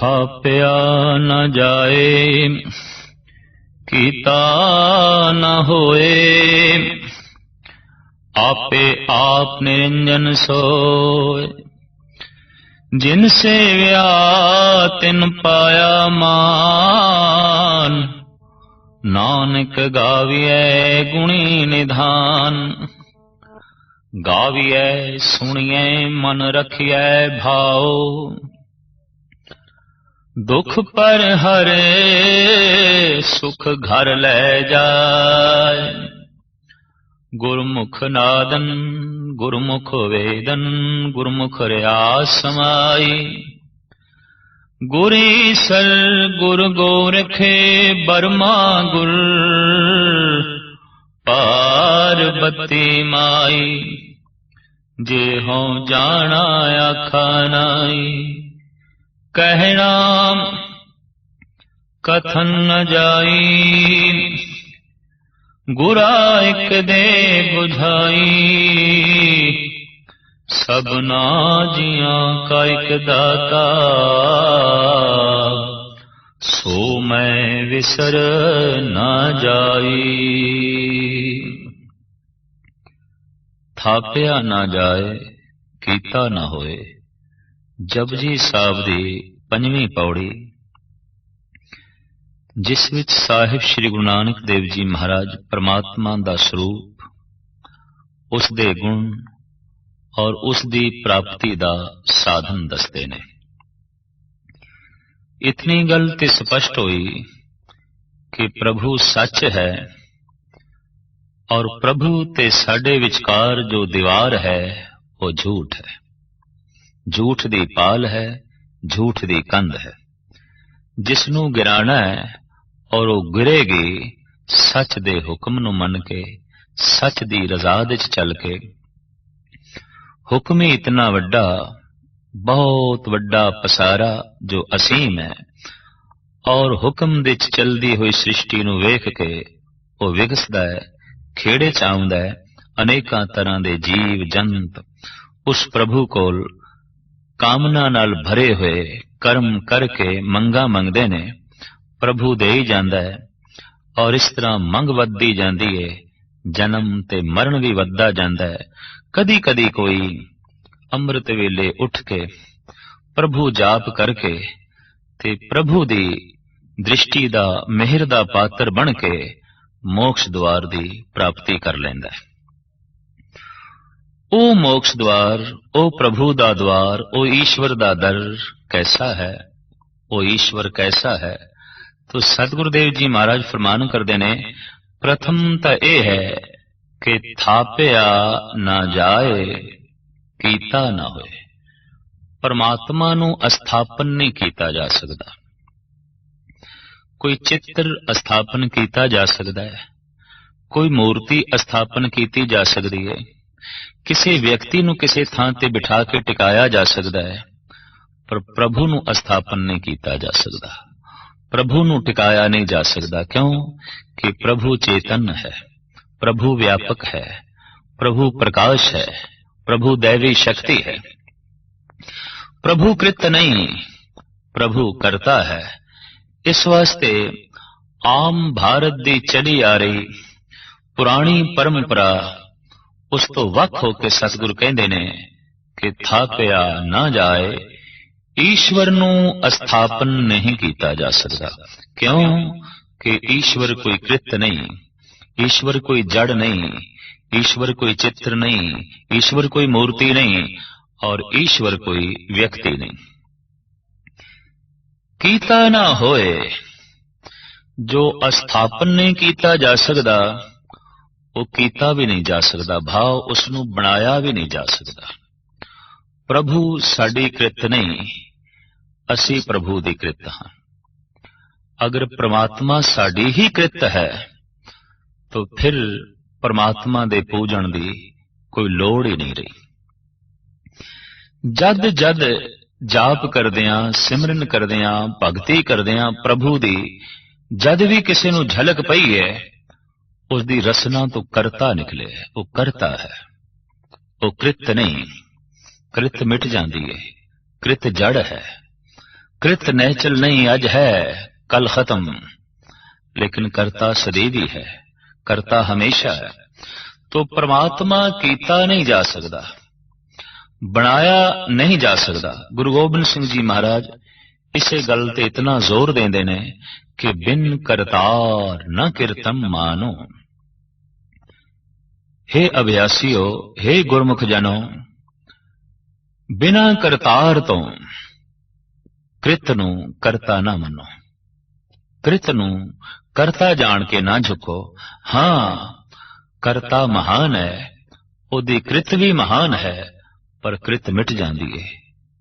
ਥਾਪਿਆ ਨ ਜਾਏ, ਕੀਤਾ ਨ ਹੋਏ। ਆਪੇ ਆਪ ਨਿਰੰਜਨ ਸੋਏ, ਜਿਨ ਸੇਵਿਆ ਤਿਨ ਪਾਇਆ ਮਾਨ। ਨਾਨਕ ਗਾਵੀਐ ਗੁਣੀ ਨਿਧਾਨ, ਗਾਵੀਐ ਸੁਣੀਐ ਮਨ ਰਖੀਐ ਭਾਉ। ਦੁਖ ਪਰ ਹਰੇ ਸੁਖ ਘਰ ਲੈ ਜਾਏ। ਗੁਰਮੁਖ ਨਾਦਨ ਗੁਰਮੁਖ ਵੇਦਨ, ਗੁਰਮੁਖ ਰਿਆਸ ਸਮਾਈ। ਗੁਰ ਈਸਰ ਗੁਰ ਗੋਰਖੇ ਬਰਮਾ ਗੁਰ, ਪਾਰਬਤੀ ਮਾਈ। ਜੇ ਹਉ ਜਾਣਾ ਆਖਾ ਨਾਈ, ਕਹਿਣਾ ਕਥਨ ਨ ਜਾਈ। ਗੁਰਾ ਇਕ ਦੇ ਬੁਝਾਈ, ਸਭਨਾ ਜੀਆਂ ਕਾ ਇਕ ਦਾਤਾ। ਸੋ ਮੈਂ ਵਿਸਰ ਨਾ ਜਾਈ। ਥਾਪਿਆ ਨਾ ਜਾਏ, ਕੀਤਾ ਨਾ ਹੋਏ। ਜਪਜੀ ਸਾਹਿਬ ਦੀ ਪੰਜਵੀਂ ਪੌੜੀ, ਜਿਸ ਵਿੱਚ ਸਾਹਿਬ ਸ੍ਰੀ ਗੁਰੂ ਨਾਨਕ ਦੇਵ ਜੀ ਮਹਾਰਾਜ ਪਰਮਾਤਮਾ ਦਾ ਸਰੂਪ, ਉਸ ਦੇ ਗੁਣ ਔਰ ਉਸ ਦੀ ਪ੍ਰਾਪਤੀ ਦਾ ਸਾਧਨ ਦੱਸਦੇ ਨੇ। ਇਤਨੀ ਗੱਲ ਤੇ ਸਪਸ਼ਟ ਹੋਈ ਕਿ ਪ੍ਰਭੂ ਸੱਚ ਹੈ ਔਰ ਪ੍ਰਭੂ ਤੇ ਸਾਡੇ ਵਿਚਕਾਰ ਜੋ ਦੀਵਾਰ ਹੈ ਉਹ ਝੂਠ ਹੈ। ਝੂਠ ਦੀ ਪਾਲ ਹੈ, ਝੂਠ ਦੀ ਕੰਧ ਹੈ। ਜਿਸ ਨੂੰ ਗਿਰਾਣਾ ਹੈ ਔਰ ਉਹ ਗਿਰੇਗੀ ਸੱਚ ਦੇ ਹੁਕਮ ਨੂੰ ਮੰਨ ਕੇ, ਸੱਚ ਦੀ ਰਜ਼ਾ ਵਿੱਚ ਚੱਲ ਕੇ। ਹੁਕਮ ਹੀ ਇਤਨਾ ਵੱਡਾ, ਬਹੁਤ ਵੱਡਾ ਪਸਾਰਾ ਜੋ ਅਸੀਮ ਹੈ, ਔਰ ਹੁਕਮ ਵਿੱਚ ਚਲਦੀ ਹੋਈ ਸ੍ਰਿਸ਼ਟੀ ਨੂੰ ਵੇਖ ਕੇ ਉਹ ਵਿਗਸਦਾ ਹੈ, ਖੇੜੇ ਚ ਆਉਂਦਾ ਹੈ। ਅਨੇਕਾਂ ਤਰ੍ਹਾਂ ਦੇ ਜੀਵ ਜੰਤ ਉਸ ਪ੍ਰਭੂ ਕੋਲ ਕਾਮਨਾ ਨਾਲ ਭਰੇ ਹੋਏ ਕਰਮ ਕਰਕੇ ਮੰਗਾਂ ਮੰਗਦੇ ਨੇ। ਪ੍ਰਭੂ ਦੇ ਹੀ ਜਾਂਦਾ ਹੈ ਔਰ ਇਸ ਤਰ੍ਹਾਂ ਮੰਗ ਵੱਧਦੀ ਜਾਂਦੀ ਹੈ। ਜਨਮ ਤੇ ਮਰਨ ਵੀ ਵੱਧਦਾ ਜਾਂਦਾ ਹੈ। ਕਦੀ ਕਦੀ ਕੋਈ ਅੰਮ੍ਰਿਤ ਵੇਲੇ ਉੱਠ ਕੇ ਪ੍ਰਭੂ ਜਾਪ ਕਰਕੇ ਤੇ ਪ੍ਰਭੂ ਦੀ ਦ੍ਰਿਸ਼ਟੀ ਦਾ, ਮਿਹਰ ਦਾ ਪਾਤਰ ਬਣ ਕੇ ਮੋਕਸ਼ ਦੁਆਰ ਦੀ ਪ੍ਰਾਪਤੀ ਕਰ ਲੈਂਦਾ ਹੈ। ਉਹ ਮੋਕਸ਼ ਦੁਆਰ, ਉਹ ਪ੍ਰਭੂ ਦਾ ਦੁਆਰ, ਉਹ ਈਸ਼ਵਰ ਦਾ ਦਰ ਕੈਸਾ ਹੈ, ਉਹ ਈਸ਼ਵਰ ਕੈਸਾ ਹੈ। ਤੋ ਸਤਿਗੁਰਦੇਵ ਜੀ ਮਹਾਰਾਜ ਫਰਮਾਨ ਕਰਦੇ ਨੇ, ਪ੍ਰਥਮ ਤਾਂ ਇਹ ਹੈ ਕਿ ਥਾਪਿਆ ਨਾ ਜਾਏ, ਕੀਤਾ ਨਾ ਹੋਏ। ਪਰਮਾਤਮਾ ਨੂੰ ਅਸਥਾਪਨ ਨਹੀਂ ਕੀਤਾ ਜਾ ਸਕਦਾ। ਕੋਈ ਚਿੱਤਰ ਅਸਥਾਪਨ ਕੀਤਾ ਜਾ ਸਕਦਾ ਹੈ, ਕੋਈ ਮੂਰਤੀ ਅਸਥਾਪਨ ਕੀਤੀ ਜਾ ਸਕਦੀ ਹੈ, ਕਿਸੇ ਵਿਅਕਤੀ ਨੂੰ ਕਿਸੇ ਥਾਂ ਤੇ ਬਿਠਾ ਕੇ ਟਿਕਾਇਆ ਜਾ ਸਕਦਾ ਹੈ, ਪਰ ਪ੍ਰਭੂ ਨੂੰ ਅਸਥਾਪਨ ਨਹੀਂ ਕੀਤਾ ਜਾ ਸਕਦਾ। ਪ੍ਰਭੂ ਨੂੰ ਟਿਕਾਇਆ ਨਹੀਂ ਜਾ ਸਕਦਾ। ਕਿਉਂ? ਕਿ ਪ੍ਰਭੂ ਚੇਤਨ ਹੈ, ਪ੍ਰਭੂ ਵਿਆਪਕ ਹੈ, ਪ੍ਰਭੂ ਪ੍ਰਕਾਸ਼ ਹੈ, ਪ੍ਰਭੂ ਦੈਵੀ ਸ਼ਕਤੀ ਹੈ। ਪ੍ਰਭੂ ਕ੍ਰਿਤ ਨਹੀਂ, ਪ੍ਰਭੂ ਕਰਤਾ ਹੈ। ਇਸ ਵਾਸਤੇ ਆਮ ਭਾਰਤ ਦੀ ਚਲੀ ਆ ਰਹੀ ਪੁਰਾਣੀ ਪਰੰਪਰਾ, ਉਸ ਤੋਂ ਵੱਖ ਹੋ ਕੇ ਸਤਿਗੁਰੂ ਕਹਿੰਦੇ ਨੇ ਕਿ ਥਾਪਿਆ ਨਾ ਜਾਏ। ਈਸ਼ਵਰ ਨੂੰ ਅਸਥਾਪਨ ਨਹੀਂ ਕੀਤਾ ਜਾ ਸਕਦਾ। ਕਿਉਂ? ਕਿ ਈਸ਼ਵਰ ਕੋਈ ਕ੍ਰਿਤ ਨਹੀਂ, ਈਸ਼ਵਰ ਕੋਈ ਜੜ ਨਹੀਂ, ਈਸ਼ਵਰ ਕੋਈ ਚਿੱਤਰ ਨਹੀਂ, ਈਸ਼ਵਰ ਕੋਈ ਮੂਰਤੀ ਨਹੀਂ, ਔਰ ਈਸ਼ਵਰ ਕੋਈ ਵਿਅਕਤੀ ਨਹੀਂ। ਕੀਤਾ ਨਾ ਹੋਏ, ਜੋ ਅਸਥਾਪਨ ਨਹੀਂ ਕੀਤਾ ਜਾ ਸਕਦਾ ਉਹ ਕੀਤਾ ਵੀ ਨਹੀਂ ਜਾ ਸਕਦਾ। ਭਾਵ ਉਸ ਨੂੰ ਬਣਾਇਆ ਵੀ ਨਹੀਂ ਜਾ ਸਕਦਾ। ਪ੍ਰਭੂ ਸਾਡੀ ਕ੍ਰਿਤ ਨਹੀਂ, ਅਸੀਂ ਪ੍ਰਭੂ ਦੀ ਕ੍ਰਿਤ ਹਾਂ। ਅਗਰ ਪ੍ਰਮਾਤਮਾ ਸਾਡੀ ਹੀ ਕ੍ਰਿਤ ਹੈ ਤਾਂ ਫਿਰ ਪ੍ਰਮਾਤਮਾ ਦੇ ਪੂਜਣ ਦੀ ਕੋਈ ਲੋੜ ਹੀ ਨਹੀਂ ਰਹੀ। ਜਦ ਜਦ ਜਾਪ ਕਰਦਿਆਂ, ਸਿਮਰਨ ਕਰਦਿਆਂ, ਭਗਤੀ ਕਰਦਿਆਂ ਪ੍ਰਭੂ ਦੀ ਜਦ ਵੀ ਕਿਸੇ ਨੂੰ ਝਲਕ ਪਈ ਹੈ, ਉਸ ਦੀ ਰਸਨਾ ਤੋਂ ਕਰਤਾ ਨਿਕਲੇ। ਉਹ ਕਰਤਾ ਹੈ, ਉਹ ਕ੍ਰਿਤ ਨਹੀਂ। ਕ੍ਰਿਤ ਮਿਟ ਜਾਂਦੀ ਹੈ, ਕ੍ਰਿਤ ਜੜ ਹੈ। कृत नैचल नहीं अज है कल खत्म, लेकिन करता सदैवी है, करता हमेशा है। तो परमात्मा कीता नहीं जा सकता, बनाया नहीं जा सकता। गुरु गोबिंद सिंह जी महाराज इसे गल ते इतना जोर देंदे ने कि बिन करतार न कीर्तन मानो। हे अभ्यासियो, हे गुरमुख जनो, बिना करतार तो कृत नूं करता ना मनो। कृत नूं करता जान के ना झुको। हाँ, करता महान है, ओदी कृत भी महान है, पर कृत मिट जाती है,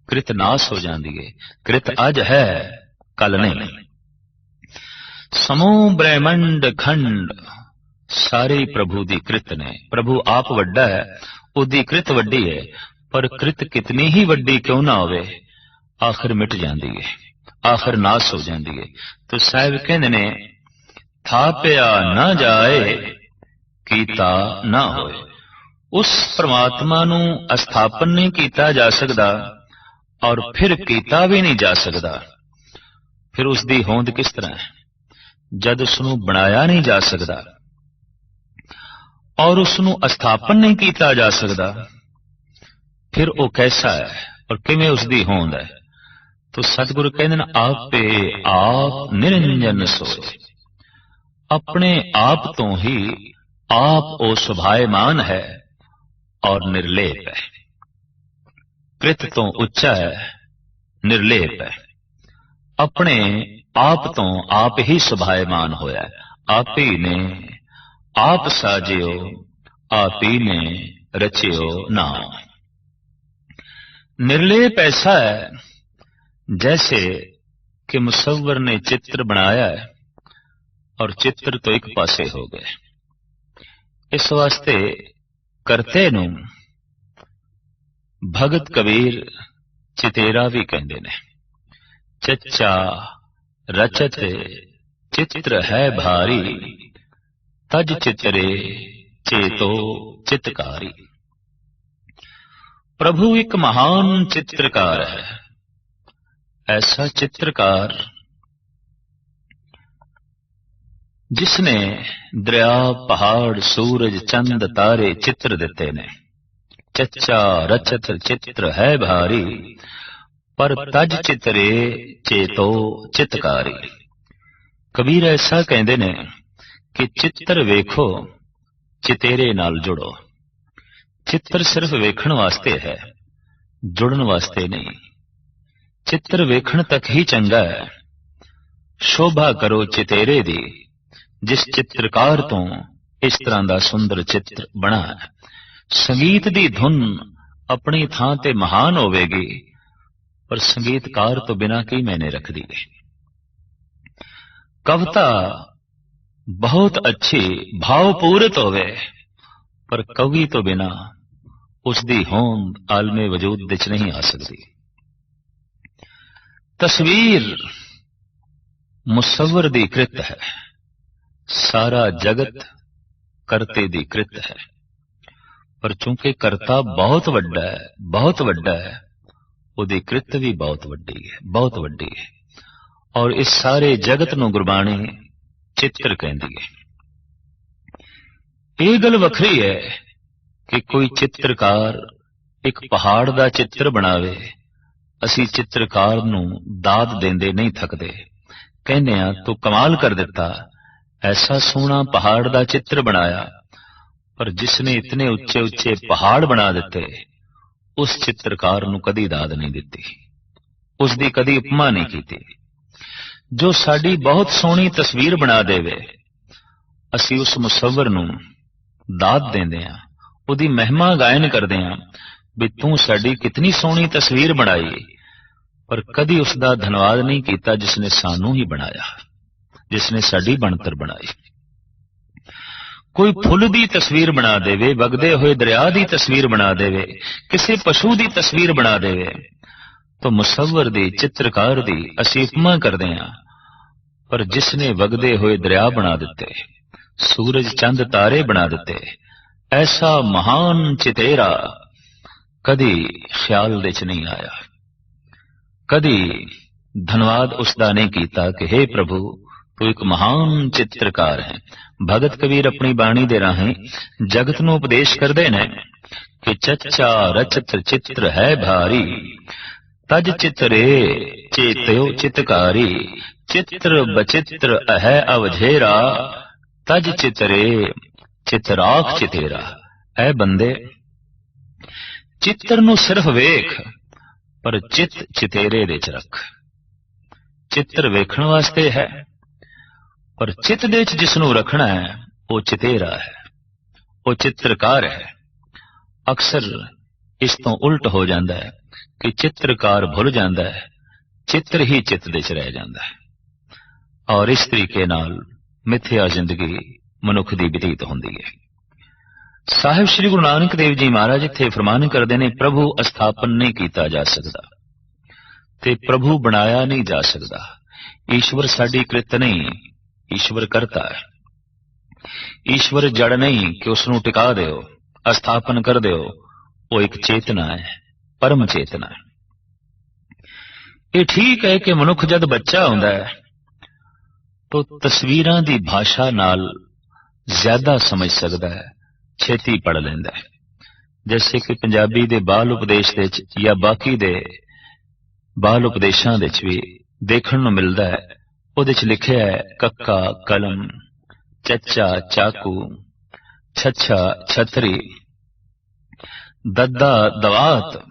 कृत नाश हो जाती है। कृत अज है कल नहीं। समूह ब्रह्मंड खंड सारे प्रभु दी कृत ने। प्रभु आप वड्डा है, ओदी कृत वड्डी है, पर कृत कितनी ही वड्डी क्यों ना होवे, आखिर मिट जाती है, आखिर नाश हो जाती है। तो साहिब कहंदे ने थापिया ना जाए कीता ना होए। उस परमात्मा नूं अस्थापन नहीं कीता जा सकता और फिर कीता भी नहीं जा सकता। फिर उसकी होंद किस तरह है? जद उसनूं बनाया नहीं जा सकता और उसनूं अस्थापन नहीं कीता जा सकता, फिर वो कैसा है और किवें उसकी होंद है? तो सतगुरु कहते हैं आपे आप निरंजन सोए। अपने आप तो ही आप वो सुभायमान है और निर्लेप है। कृत तो उच्चा है, निर्लेप है। अपने आप तो आप ही सुभायमान होया है। आप ही ने आप साजियो, आप ही ने रचियो नाम। निर्लेप ऐसा है जैसे कि मुसव्वर ने चित्र बनाया है और चित्र तो एक पासे हो गए। इस वास्ते करते नूं भगत कबीर चितेरा भी कहते ने। चच्चा रचत चित्र है भारी, तज चितरे चेतो चितकारी। प्रभु एक महान चित्रकार है। ऐसा चित्रकार जिसने दरिया, पहाड़, सूरज, चंद, तारे चित्र देते ने। चच्चा रचत चित्र है भारी, पर तज चितरे चेतो चितकारी। कबीर ऐसा कहते ने कि चित्र वेखो, चितेरे नाल जुड़ो। चित्र सिर्फ वेखण वास्ते है, जुड़न वास्ते नहीं। चित्र वेखण तक ही चंगा है। शोभा करो चितेरे दी, जिस चित्रकार तो इस तरह का सुंदर चित्र बना है। संगीत दी धुन अपनी थां ते महान होवेगी, पर संगीतकार तो बिना की मैंने रख दी। कविता बहुत अच्छी भावपूरित होवे, पर कवि तो बिना उसकी होंद आलमे वजूद विच नहीं आ सकती। तस्वीर मुसव्वर दी कृत है, सारा जगत करते दी कृत है। पर चूंकि करता बहुत वड्डा है, बहुत वड्डा है, उहदी कृत भी बहुत वड्डी है, बहुत वड्डी है। और इस सारे जगत नूं गुरबाणी चित्र कहंदी है। यह गल वखरी है कि कोई चित्रकार एक पहाड़ दा चित्र बनावे, असी चित्रकार नूं दाद देंदे नहीं थकदे। कहने आ तू कमाल कर दिता, ऐसा सोहना पहाड़ दा चित्र बनाया, पर जिसने इतने उच्चे उच्चे पहाड़ बना दिते, उस चित्रकार नूं कदी दाद नहीं दिती, उसदी कदी उपमा नहीं कीती। जो साडी बहुत सोहनी तस्वीर बना देवे, असी उस मुसव्वर नूं दाद देंदे आ, उहदी महिमा गायन करदे आ भी तू साडी कितनी सोहनी तस्वीर बनाई, पर कदी उसका धन्यवाद नहीं किया जिसने सानू ही बनाया, जिसने साडी बनतर बनाई। कोई फुल दी तस्वीर बना देवे, वगदे हुए दरिया दी तस्वीर बना देवे, किसी पशु दी तस्वीर बना देवे, तो मुसव्वर दी, चित्रकार दी असी उपमा करदे आ। पर जिसने वगदे हुए दरिया बना दिते, सूरज चंद तारे बना दिते, ऐसा महान चितेरा कदी ख्याल विच नहीं आया, कदी धन्यवाद उसका नहीं कीता कि हे प्रभु तू एक महान चित्रकार है। भगत कबीर अपनी बाणी दे राहें जगत नूं उपदेश करदे ने कि चच्चा रचत चित्र है भारी, तज चित्रे चेत्यो चितकारी, चित्र बचित्र है अवझेरा, तज चित्रे चितराख चितेरा। ऐ बंदे चित्र नूं सिर्फ वेख पर चित चितेरे दे च रख। चित्र वेखण वास्ते है पर चित दे च जिसनूं रखना है वो चितेरा है, वो चित्रकार है। अक्सर इस तो उल्ट हो जाता है कि चित्रकार भुल जाता है, चित्र ही चित दे च रह जाता है और इस तरीके नाल मिथ्या जिंदगी मनुख दी बतीत होंदी है। साहिब श्री गुरु नानक देव जी महाराज इत्थे फरमान करते हैं प्रभु अस्थापन नहीं किया जा सकता ते प्रभु बनाया नहीं जा सकता। ईश्वर साडी कृत नहीं, ईश्वर करता है। ईश्वर जड़ नहीं कि उसनूं टिका दिओ अस्थापन कर दिओ, वो एक चेतना है, परम चेतना है। ये ठीक है कि मनुख जद बच्चा हुंदा है तो तस्वीरां दी भाषा नाल ज्यादा समझ सकता है, छेती पढ़ लेंदा है। जैसे कि पंजाबी दे बाल उपदेश दे या बाकी दे बाल उपदेशां दे भी देखण नूं मिलदा है। उहदे च लिखिआ है कक्का कलम, चच्चा चाकू, छच्छा छतरी, दद्दा दवात।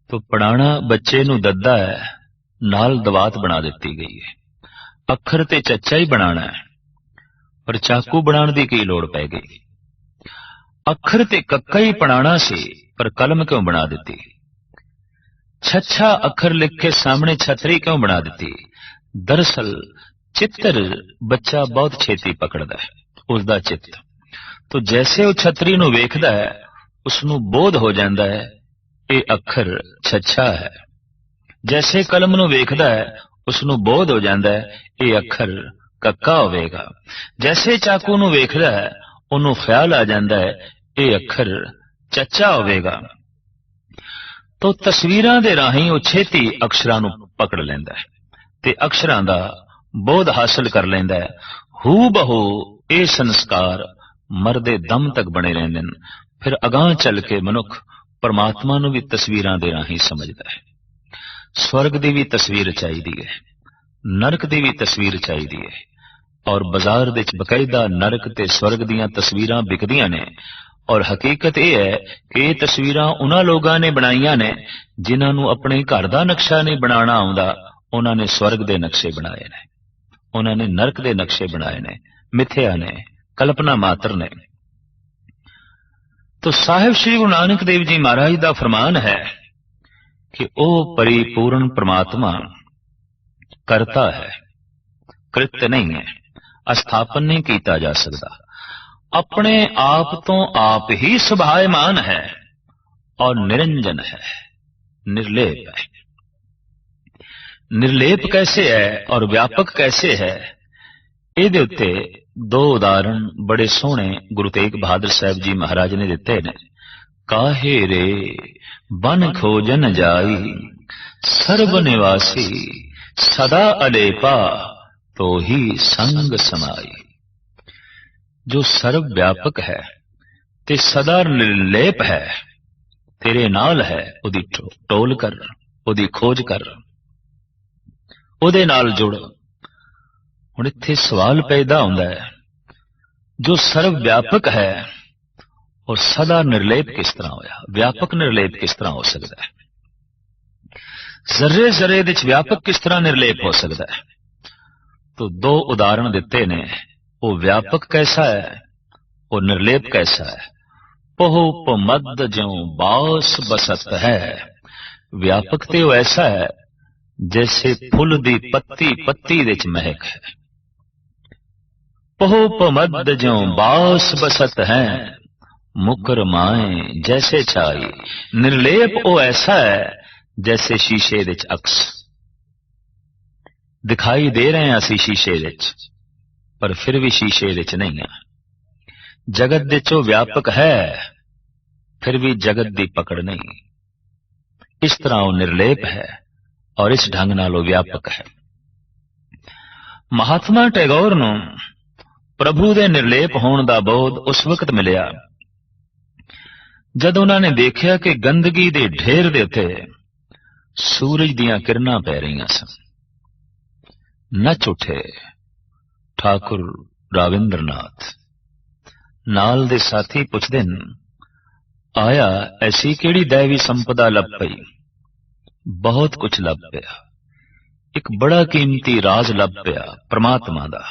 तो पढ़ाना बच्चे नूं दद्दा है, नाल दवात बना दिती गई है। अखर ते चच्चा ही बनाना है पर चाकू बनाने की की लोड़ पै गई। अखर ते कक्का ही पढ़ाना सी पर कलम क्यों बना दी। छच्छा अखर लिख के सामने छतरी क्यों बना दी। दरअसल चित्र बच्चा बहुत छेती पकड़दा है, उसका चित्त। तो जैसे वो छतरी नूं वेखदा है उसनूं बोध हो जाता है ये अखर छच्छा है। जैसे कलम नूं वेखदा है उसनूं बोध हो जाता है ये अखर कक्का होवेगा। जैसे चाकू नूं वेखदा है उन्हों ख्याल आ जाता है ये अखर चच्चा होवेगा। तो तस्वीरां दे राहीं वो छेती अक्षरां नूं पकड़ लैंदा है ते अक्षरां दा बोध हासिल कर लैंदा है। हू बहू ये संस्कार मरदे दम तक बने रहंदे ने। फिर अगां चल के मनुख परमात्मा नूं भी तस्वीरां दे राहीं समझदा है। स्वर्ग दी भी तस्वीर चाहिदी है, नरक दी भी तस्वीर चाहिदी है और बाजार दे च बकायदा नरक ते स्वर्ग दीयां तस्वीरां बिकदियां ने। और हकीकत यह है कि ये तस्वीरां उन्हां लोगां ने बनाईयां ने जिन्हां नूं अपने घर दा नक्शा नहीं बनाना आउंदा। उन्हां ने स्वर्ग दे नक्शे बनाए ने, उन्हां ने नरक दे नक्शे बनाए ने, मिथ्या ने, कल्पना मात्र ने। तो साहिब श्री गुरु नानक देव जी महाराज दा फरमान है कि ओ परिपूर्ण परमात्मा करता है, कृत्य नहीं है, अस्थापन नहीं किया जा सकता। अपने आप तो आप ही सुभायमान है और निरंजन है, निर्लेप है। निर्लेप कैसे है और व्यापक कैसे है, इहदे उत्ते दो उदाहरण बड़े सोहने गुरु तेग बहादुर साहब जी महाराज ने दिते ने। काहे रे बन खोजन जाई, सर्व निवासी सदा अलेपा, तो ही संग समाई। जो सर्व व्यापक है ते सदा निर्लेप है, तेरे नाल है, उदी टोल कर, उदी खोज कर, उदे नाल जुड़। हुण इत्थे सवाल पैदा हुंदा है, जो सर्व व्यापक है और सदा निर्लेप किस तरह होया? व्यापक निर्लेप किस तरह हो सकता है? जर्रे जर्रे दे विच व्यापक किस तरह निर्लेप हो सकता है? तो दो उदाहरण दिते ने। वो व्यापक कैसा है, वो निर्लेप कैसा है? पहुप मद ज्यों बास बसत है। व्यापक ते वो ऐसा है जैसे फुल दी पत्ती पत्ती दे च महक है। पहुप मद ज्यों बास बसत है, मुकर माए जैसे छाई। निर्लेप वो ऐसा है जैसे शीशे दे च अक्स दिखाई दे रहे हैं असी शीशे दे च, पर फिर भी शीशे दे च नहीं है। जगत दे चो व्यापक है फिर भी जगत दी पकड़ नहीं। इस तरह वो निर्लेप है और इस ढंग नाल व्यापक है। महात्मा टैगोर नूं प्रभु दे निर्लेप होण दा बोध उस वक्त मिलिया जद उन्होंने देखिया कि गंदगी दे ढेर दे उत्ते सूरज दियां किरणां पै रहीआं सन। नच उठे ठाकुर राविंद्रनाथ। नाल दे साथी पुछदे न, आया ऐसी केड़ी दैवी संपदा लभ पई? बहुत कुछ लभ पिया, एक बड़ा कीमती राज लभ पिया परमात्मा दा।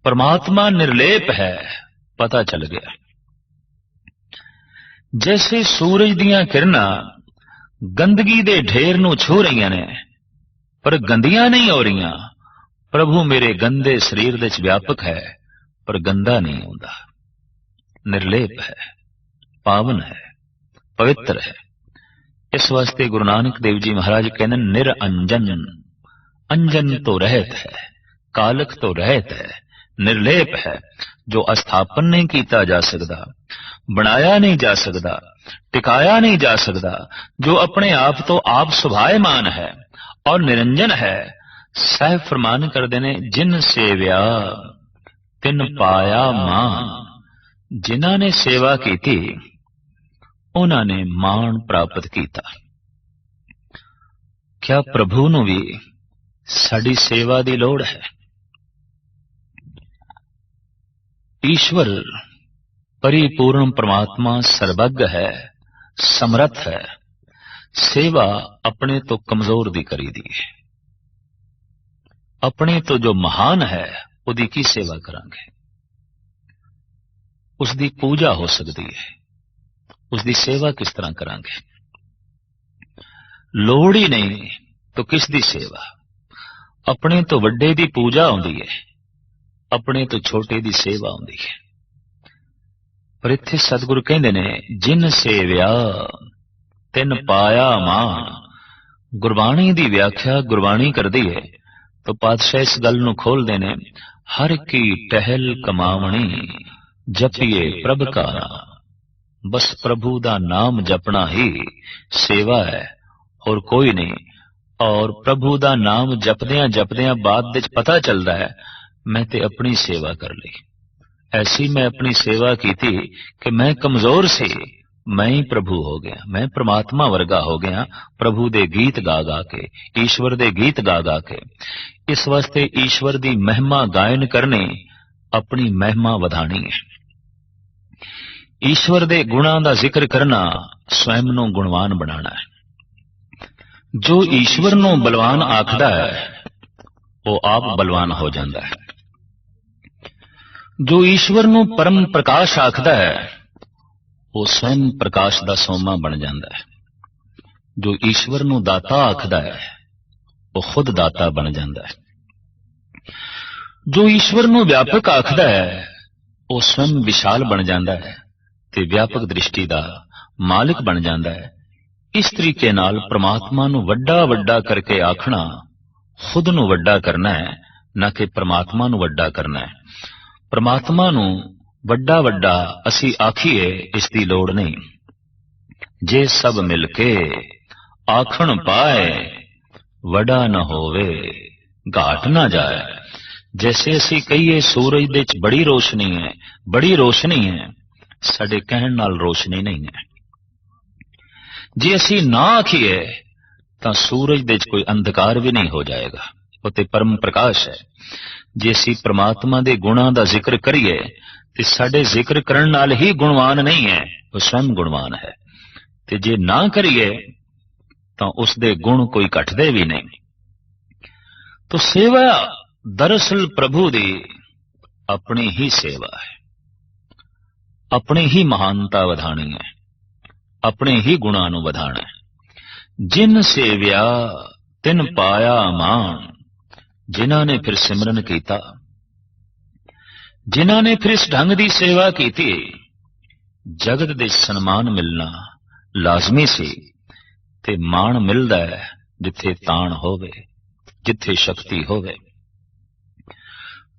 परमात्मा निर्लेप है, पता चल गया। जैसे सूरज दियां किरणां गंदगी दे ढेर नूं छू रहीआं ने पर गंदियां नहीं हो रहीआं। प्रभु मेरे गंदे शरीर दे च व्यापक है पर गंदा नहीं होंदा। निर्लेप है, पावन है, पवित्र है। इस वास्ते गुरु नानक देव जी महाराज कहते निरअंजन। अंजन तो रहत है, कालक तो रहत है, निर्लेप है, जो अस्थापन नहीं किया जा सकता, बनाया नहीं जा सकता, टिकाया नहीं जा सकता, जो अपने आप तो आप सुभायमान है और निरंजन है। साहिब फरमान करते ने, जिन सेव्या तिन पाया मान। जिन्हां ने सेवा की थी उन्होंने मान प्राप्त किया। क्या प्रभु नूं भी साडी सेवा दी लोड़ है? ईश्वर परिपूर्ण परमात्मा सर्वज्ञ है, समर्थ है। सेवा अपने तो कमजोर दी करी दी है। अपने तो जो महान है उदी की सेवा करांगे? उसकी पूजा हो सकती है, उसकी सेवा किस तरह करांगे? लोड़ ही नहीं तो किस दी सेवा? अपने तो वड्डे दी पूजा आउंदी है, अपने तो छोटे दी सेवा आउंदी है। पर इत्थे सतगुरु कहंदे ने, जिन सेव्या तिन पाया मान। गुरबाणी दी व्याख्या गुरबाणी करदी है तो पातशाह इस गल नूं खोलदे ने, हर की टहल कमावणी जपिए प्रभ का नाम। बस प्रभु दा नाम जपना ही सेवा है और कोई नहीं। और प्रभु दा नाम जपदियां जपदियां बाद विच पता चलता है मैं ते अपनी सेवा कर ली। ऐसी मैं अपनी सेवा की थी कि मैं कमजोर से मैं ही प्रभु हो गया, मैं परमात्मा वर्गा हो गया प्रभु दे गीत गा गा के, ईश्वर दे गीत गा गा के। इस वास्ते ईश्वर दी महिमा गायन करनी, अपनी महिमा वधानी है। ईश्वर दे गुणां दा जिक्र करना स्वयं नूं गुणवान बनाना है। जो ईश्वर नूं बलवान आखदा है वो आप बलवान हो जाता है। जो ईश्वर नूं परम प्रकाश आखदा है वो स्वयं प्रकाश दा सोमा बन जाता है। जो ईश्वर नूं दाता आखदा है वो खुद दाता बन जाता है। जो ईश्वर नूं व्यापक आखदा है वो स्वयं विशाल बन जाता है ते व्यापक दृष्टि दा मालिक बन जाता है। इस तरीके नाल परमात्मा नूं वड्डा वड्डा करके आखना खुद नूं वड्डा करना है, ना कि परमात्मा नूं वड्डा करना है। परमात्मा नूं वड्डा वड्डा असी आखीए इसकी लोड़ नहीं। जे सब मिलके आखण पाए वड़ा न होवे घाट ना जाए। जैसे असी कहिए सूरज दे च बड़ी रोशनी है, बड़ी रोशनी है, साडे कहण नाल रोशनी नहीं है। जे असी ना आखिए तां सूरज दे च कोई अंधकार भी नहीं हो जाएगा, वो ते परम प्रकाश है। जे असी परमात्मा दे गुणां दा जिक्र करिए ते साडे जिक्र करन नाल ही गुणवान नहीं है, वो स्वयं गुणवान है। ते जे ना करिए तां उस दे गुण कोई घटदे भी नहीं। तो सेवा दरअसल प्रभु दी अपनी ही सेवा है, अपनी ही महानता वधानी है, अपने ही गुणां नूं वधाना है। जिन सेव्या तिन पाया मान। जिन्हां ने फिर सिमरन कीता, जिन्हां ने फिर इस ढंग दी सेवा कीती, जगत दे सन्मान मिलना लाजमी सी। ते मान मिलदा है जिथे ताण होवे, जिथे शक्ति होवे।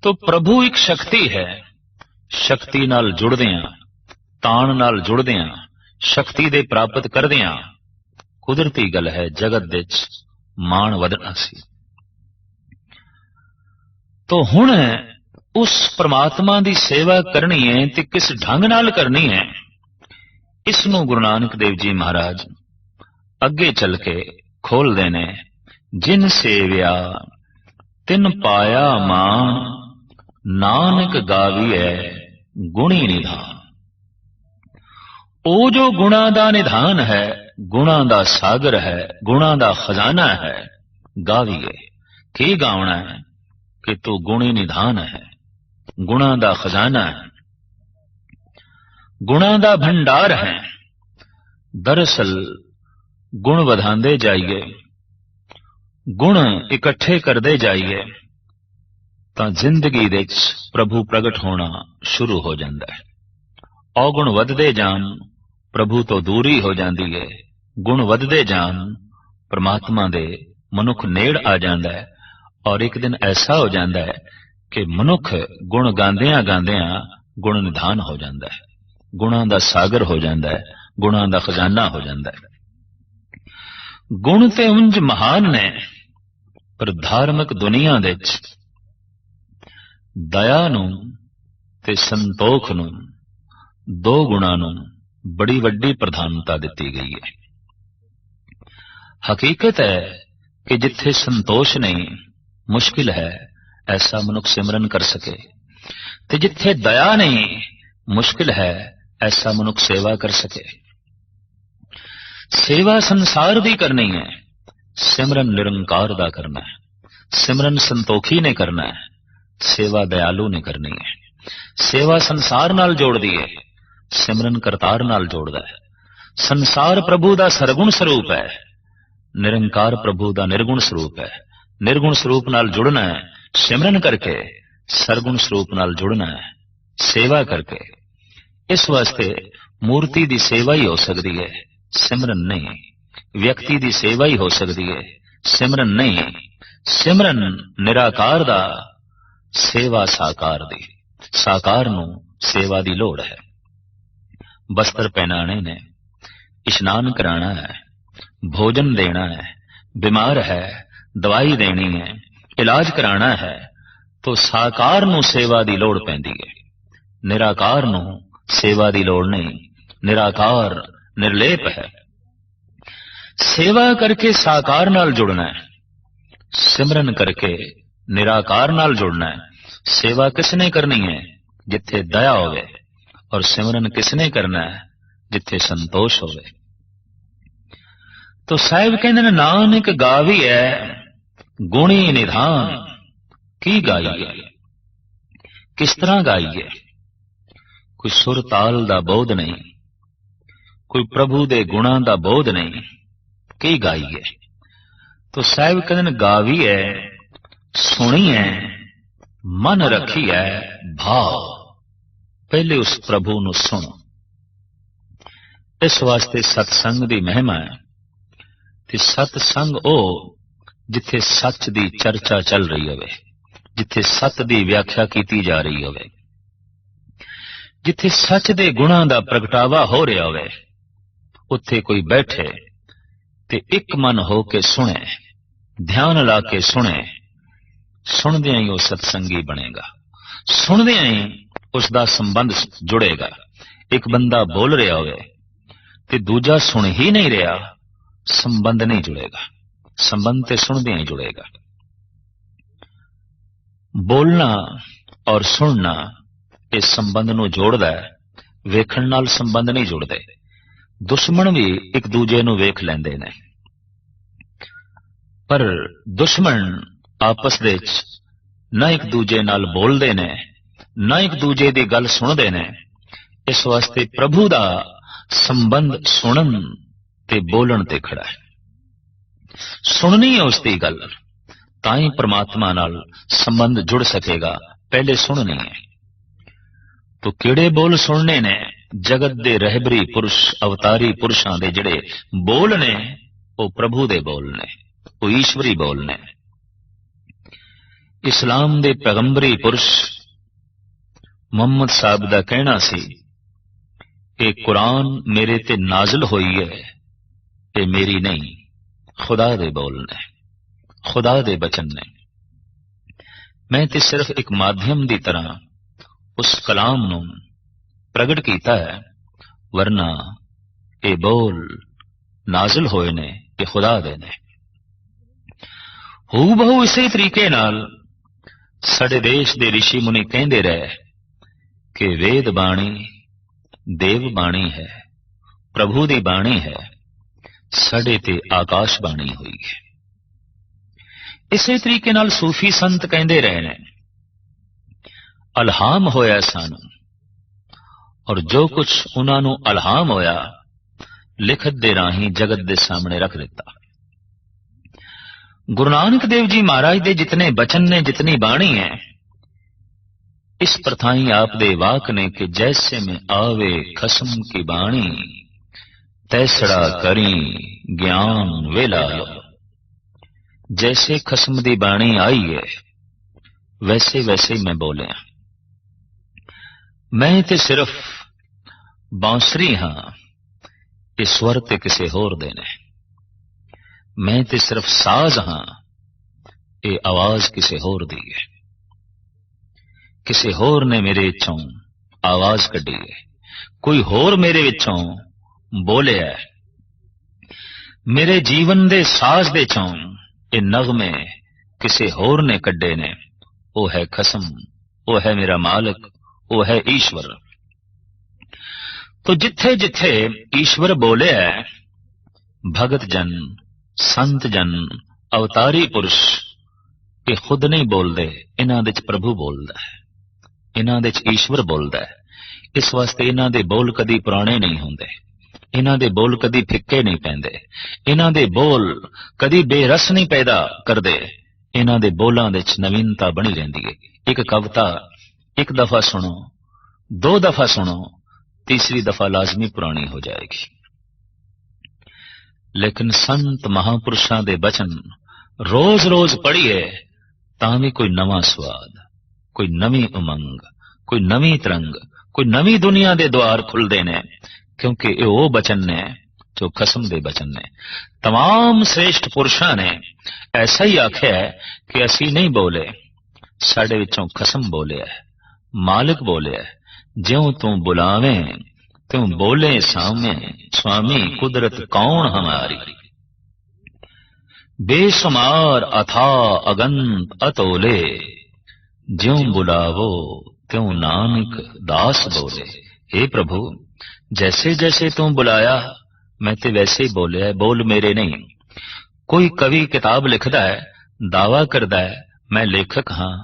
तो प्रभु एक शक्ति है। शक्ति नाल जुड़दियां, ताण नाल जुड़दियां, शक्ति दे प्राप्त करदियां कुदरती गल है जगत दे ਮਾਣ ਵਧਣਾ ਸੀ। ਤੋ ਹੁਣ ਉਸ ਪ੍ਰਮਾਤਮਾ ਦੀ ਸੇਵਾ ਕਰਨੀ ਹੈ ਤੇ ਕਿਸ ਢੰਗ ਨਾਲ ਕਰਨੀ ਹੈ, ਇਸ ਨੂੰ ਗੁਰੂ ਨਾਨਕ ਦੇਵ ਜੀ ਮਹਾਰਾਜ ਅੱਗੇ ਚੱਲ ਕੇ ਖੋਲਦੇ ਨੇ। ਜਿਨ ਸੇਵਿਆ ਤਿਨ ਪਾਇਆ ਮਾਨ, ਨਾਨਕ ਗਾਵੀਐ ਗੁਣੀ ਨਿਧਾਨ। ਉਹ ਜੋ ਗੁਣਾ ਦਾ ਨਿਧਾਨ ਹੈ, ਗੁਣਾ ਦਾ ਸਾਗਰ ਹੈ, ਗੁਣਾ ਦਾ ਖਜ਼ਾਨਾ ਹੈ, ਗਾਵੀਏ। ਕੀ ਗਾਉਣਾ ਹੈ ਕਿ ਤੂੰ ਗੁਣੀ ਨਿਧਾਨ ਹੈ, ਗੁਣਾ ਦਾ ਖਜ਼ਾਨਾ ਹੈ, ਗੁਣਾ ਦਾ ਭੰਡਾਰ ਹੈ। ਦਰਅਸਲ ਗੁਣ ਵਧਾਉਂਦੇ ਜਾਈਏ, ਗੁਣ ਇਕੱਠੇ ਕਰਦੇ ਜਾਈਏ ਤਾਂ ਜ਼ਿੰਦਗੀ ਦੇ ਵਿੱਚ ਪ੍ਰਭੂ ਪ੍ਰਗਟ ਹੋਣਾ ਸ਼ੁਰੂ ਹੋ ਜਾਂਦਾ ਹੈ। ਔਗੁਣ ਵੱਧਦੇ ਜਾਣ, ਪ੍ਰਭੂ ਤੋਂ ਦੂਰੀ ਹੋ ਜਾਂਦੀ ਹੈ। ਗੁਣ ਵੱਧਦੇ ਜਾਣ, ਪਰਮਾਤਮਾ ਦੇ ਮਨੁੱਖ ਨੇੜ ਆ ਜਾਂਦਾ ਹੈ। ਔਰ ਇੱਕ ਦਿਨ ਐਸਾ ਹੋ ਜਾਂਦਾ ਹੈ ਕਿ ਮਨੁੱਖ ਗੁਣ ਗਾਉਂਦਿਆਂ ਗਾਉਂਦਿਆਂ ਗੁਣ ਨਿਧਾਨ ਹੋ ਜਾਂਦਾ ਹੈ, ਗੁਣਾਂ ਦਾ ਸਾਗਰ ਹੋ ਜਾਂਦਾ ਹੈ, ਗੁਣਾਂ ਦਾ ਖਜ਼ਾਨਾ ਹੋ ਜਾਂਦਾ ਹੈ। ਗੁਣ ਤੇ ਉਂਝ ਮਹਾਨ ਨੇ, ਪਰ ਧਾਰਮਿਕ ਦੁਨੀਆ ਦੇ ਵਿੱਚ ਦਇਆ ਨੂੰ ਤੇ ਸੰਤੋਖ ਨੂੰ, ਦੋ ਗੁਣਾਂ ਨੂੰ ਬੜੀ ਵੱਡੀ ਪ੍ਰਧਾਨਤਾ ਦਿੱਤੀ ਗਈ ਹੈ। ਹਕੀਕਤ ਹੈ ਕਿ ਜਿੱਥੇ ਸੰਤੋਸ਼ ਨਹੀਂ, ਮੁਸ਼ਕਿਲ ਹੈ ਐਸਾ ਮਨੁੱਖ ਸਿਮਰਨ ਕਰ ਸਕੇ, ਤੇ ਜਿੱਥੇ ਦਇਆ ਨਹੀਂ, ਮੁਸ਼ਕਿਲ ਹੈ ਐਸਾ ਮਨੁੱਖ ਸੇਵਾ ਕਰ ਸਕੇ। ਸੇਵਾ ਸੰਸਾਰ ਦੀ ਕਰਨੀ ਹੈ, ਸਿਮਰਨ ਨਿਰੰਕਾਰ ਦਾ ਕਰਨਾ ਹੈ। ਸਿਮਰਨ ਸੰਤੋਖੀ ਨੇ ਕਰਨਾ ਹੈ, ਸੇਵਾ ਦਇਆਲੂ ਨੇ ਕਰਨੀ ਹੈ। ਸੇਵਾ ਸੰਸਾਰ ਨਾਲ ਜੋੜਦੀ ਹੈ, ਸਿਮਰਨ ਕਰਤਾਰ ਨਾਲ ਜੋੜਦਾ ਹੈ। ਸੰਸਾਰ ਪ੍ਰਭੂ ਦਾ ਸਰਗੁਣ ਸਰੂਪ ਹੈ, ਨਿਰੰਕਾਰ ਪ੍ਰਭੂ ਦਾ ਨਿਰਗੁਣ ਸਰੂਪ ਹੈ। ਨਿਰਗੁਣ ਸਰੂਪ ਨਾਲ ਜੁੜਨਾ ਹੈ ਸਿਮਰਨ ਕਰਕੇ, ਸਰਗੁਣ ਸਰੂਪ ਨਾਲ ਜੁੜਨਾ ਹੈ ਸੇਵਾ ਕਰਕੇ। ਇਸ ਵਾਸਤੇ ਮੂਰਤੀ ਦੀ ਸੇਵਾ ਹੀ ਹੋ ਸਕਦੀ ਹੈ, ਸਿਮਰਨ ਨਹੀਂ। ਵਿਅਕਤੀ ਦੀ ਸੇਵਾ ਹੀ ਹੋ ਸਕਦੀ ਹੈ, ਸਿਮਰਨ ਨਹੀਂ। ਸਿਮਰਨ ਨਿਰਾਕਾਰ ਦਾ, ਸੇਵਾ ਸਾਕਾਰ ਦੀ। ਸਾਕਾਰ ਨੂੰ ਸੇਵਾ ਦੀ ਲੋੜ ਹੈ। ਬਸਤਰ ਪਹਿਨਾਣੇ ਨੇ, ਇਸ਼ਨਾਨ ਕਰਾਣਾ ਹੈ, ਭੋਜਨ ਦੇਣਾ ਹੈ, ਬਿਮਾਰ ਹੈ ਦਵਾਈ ਦੇਣੀ ਹੈ, ਇਲਾਜ ਕਰਾਣਾ ਹੈ, तो साकार ਨੂੰ सेवा ਦੀ ਲੋੜ ਪੈਂਦੀ ਹੈ। निराकार ਨੂੰ सेवा ਦੀ ਲੋੜ नहीं। निराकार निर्लेप है। सेवा करके साकार नाल जुड़ना है, सिमरन करके निराकार नाल जुड़ना है। सेवा किसने करनी है? जिथे दया होवे, और सिमरन किसने करना है? जिथे संतोष होवे। तो साहिब कहते नानक गावी है गुणी निधान। की गाई है, किस तरह गाई है? कोई सुर ताल दा बोध नहीं, कोई प्रभु दे गुणां दा बोध नहीं। की गाई है? तो साहिब कहते गावी है, सुनी है, मन रखी है भाव। पहले उस प्रभु नूं सुनो। इस वास्ते सत्संग दी महिमा है। ते सत्संग ओ जिथे सच दी चर्चा चल रही होवे, जिथे सत दी व्याख्या की जा रही होवे, जिथे सच दे गुणां दा प्रगटावा हो रहा होवे, उत्थे कोई बैठे ते एक मन हो के सुने, ध्यान ला के सुने। सुनदियां ही वो सत्संगी बनेगा, सुनदियां ही उसका संबंध जुड़ेगा। एक बंदा बोल रहा होवे ते दूजा सुन ही नहीं रहा, संबंध नहीं जुड़ेगा। संबंध ते सुनदियां ही जुड़ेगा। बोलना और सुनना इस संबंध नूं जोड़दा है, वेखण नाल संबंध नहीं जुड़दे। दुश्मन भी एक दूजे नूं वेख लैंदे ने, पर दुश्मन आपस दे विच ना एक दूजे नाल बोलदे ने, ना एक दूजे दी गल सुनदे ने। इस वास्ते प्रभु दा संबंध सुनन ते बोलण ते खड़ा है। सुननी है उसकी गल, ताई परमात्मा नाल संबंध जुड़ सकेगा। पहले सुननी है। तो किहड़े बोल सुनने ने? जगत दे रहबरी पुरुष, अवतारी पुरुषां दे जिहड़े बोल ने, वो प्रभु दे बोल ने, वो ईश्वरी बोल ने। इस्लाम दे पैगंबरी पुरुष मुहम्मद साहब दा कहना सी कि कुरान मेरे ते नाजिल होई है, ये मेरी नहीं, खुदा दे बोल ने। खुदा दे बचन ने। मैं ते सिर्फ एक माध्यम की तरह उस कलाम नूं प्रगट कीता है, वरना ये बोल नाजिल होए ने ये खुदा दे ने। हू बहु इसे तरीके नाल साडे देश दे ऋषि मुनि कहंदे रहे कि वेद बाणी देव बाणी है, प्रभु दी बाणी है, साडे ते आकाश बाणी हुई है। इसे तरीके नाल सूफी संत कहंदे रहे ने अलहाम होया सानू, और जो कुछ उन्होंने अलहाम होया लिखत दे राही जगत दे सामने रख दिता। गुरु नानक देव जी महाराज दे जितने बचन ने, जितनी बाणी है, इस प्रथाई आप दे वाक ने कि जैसे में आवे खसम की बाणी, तैसड़ा करी ज्ञान वेला लो। जैसे खसम दी बाणी आई है वैसे वैसे मैं बोले। मैं ते सिर्फ बांसुरी हाँ, ये स्वर ते किसे होर दे ने। मैं ते सिर्फ साज हाँ, ये आवाज किसे होर दी है। किसे होर ने मेरे विचों आवाज कढ़ी है, कोई होर मेरे विचों बोले है। मेरे जीवन दे साज दे चों ये नगमे किसे होर ने कढ़े ने। वो है खसम, वो है मेरा मालिक, वो है ईश्वर। तो जिथे जिथे ईश्वर बोले है, भगत जन, संत जन, अवतारी पुरुष ये खुद नहीं बोलते, इन्हां दे च प्रभु बोलता है, इन्हां दे च ईश्वर बोलता है। इस वास्ते इन्हां दे बोल कदी पुराने नहीं होंदे, इन्हां दे बोल कदी फिक्के नहीं पैंदे, इन्हां दे बोल कदी बेरस नहीं पैदा करदे। इन्हां दे बोलां दे च नवीनता बनी रहिंदी है। एक कविता एक दफा सुनो, दो दफा सुनो, तीसरी दफा लाजमी पुरानी हो जाएगी। लेकिन संत महापुरुषां दे बचन रोज रोज पढ़िए तां भी कोई नवा स्वाद, कोई नवी उमंग, कोई नवी तरंग, कोई नवी दुनिया दे द्वार खुलदे ने, क्योंकि ये वो बचन ने जो खसम दे बचन ने। तमाम श्रेष्ठ पुरुषां ने ऐसा ही आख्या है कि असी नहीं बोले, साडे विचों खसम बोले है, मालिक बोले है। ज्यों तू बुलावे त्यों बोले सामे, स्वामी कुदरत कौन हमारी। बेशुमार अथा अगंत अतोले, ज्यों बुलावो त्यों नानक दास बोले। हे प्रभु, जैसे जैसे तू बुलाया मैं ते वैसे ही बोले है, बोल मेरे नहीं। कोई कवि किताब लिखदा है, दावा करदा है मैं लेखक हाँ,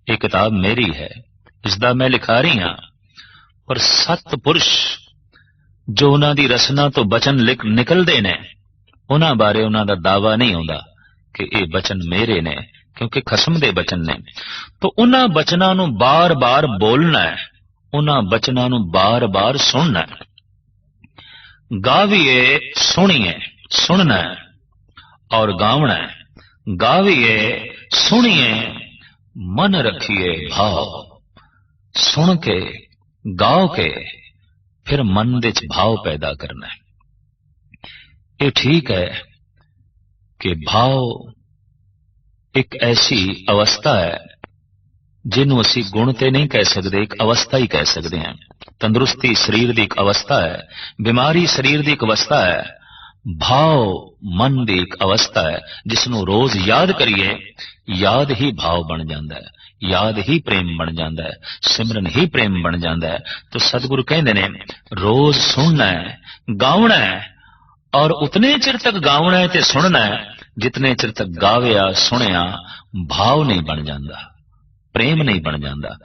ये किताब मेरी है, इसदा मैं लिखारी हाँ। पर सत पुरुष जो उन्हां दी रचना तो बचन लिख निकलदे ने, उन्हां बारे उन्हां दा दावा नहीं होंदा कि ये बचन मेरे ने, क्योंकि खसम दे बचन ने। तो उन्हां बचनां नूं बार बार बोलना है, उन्हां बचनां नूं बार बार सुनना है। गाविए सुनिए, सुनना है और गावना है। गाविए सुनिए, मन रखिए भाव, सुन के गाओ के फिर मन दे च भाव पैदा करना है। ये ठीक है कि भाव एक ऐसी अवस्था है जिन्हों असी गुण ते नहीं कह सकते, एक अवस्था ही कह सकते हैं। तंदुरुस्ती शरीर की एक अवस्था है, बीमारी शरीर की एक अवस्था है, भाव मन की एक अवस्था है जिसनों रोज याद करिए, याद ही भाव बन जाता है, याद ही प्रेम बन जाता है, सिमरन ही प्रेम बन जाता है। तो सतगुरु कहते ने रोज सुनना है, गावना है, और उतने चिर तक गावना है ते सुनना है जितने चिर तक गाविया सुनिया भाव नहीं बन जाता, प्रेम नहीं बन जाता।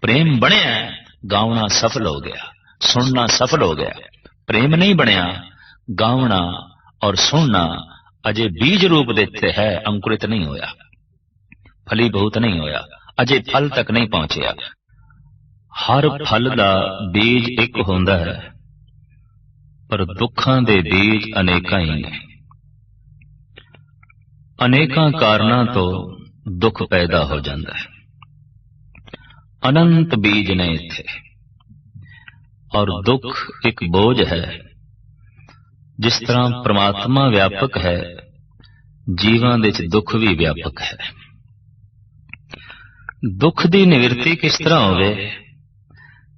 प्रेम बनया गावना सफल हो गया, सुनना सफल हो गया। प्रेम नहीं बनया, गावना और सुनना अजे बीज रूप देते है, अंकुरित नहीं होया, फलीभूत नहीं होया, अजे फल तक नहीं पहुंचया। हर फल दा बीज एक होंदा है, पर दुखां दे बीज अनेकां ही ने। अनेकां कारणां तो दुख पैदा हो जाता है। अनंत बीज ने इत्थे, और दुख एक बोझ है। जिस तरह परमात्मा व्यापक है, ਜੀਵਾਂ ਦੇ ਚ ਦੁੱਖ ਵੀ ਵਿਆਪਕ ਹੈ। ਦੁੱਖ ਦੀ ਨਿਵਰਤੀ ਕਿਸ ਤਰ੍ਹਾਂ ਹੋਵੇ?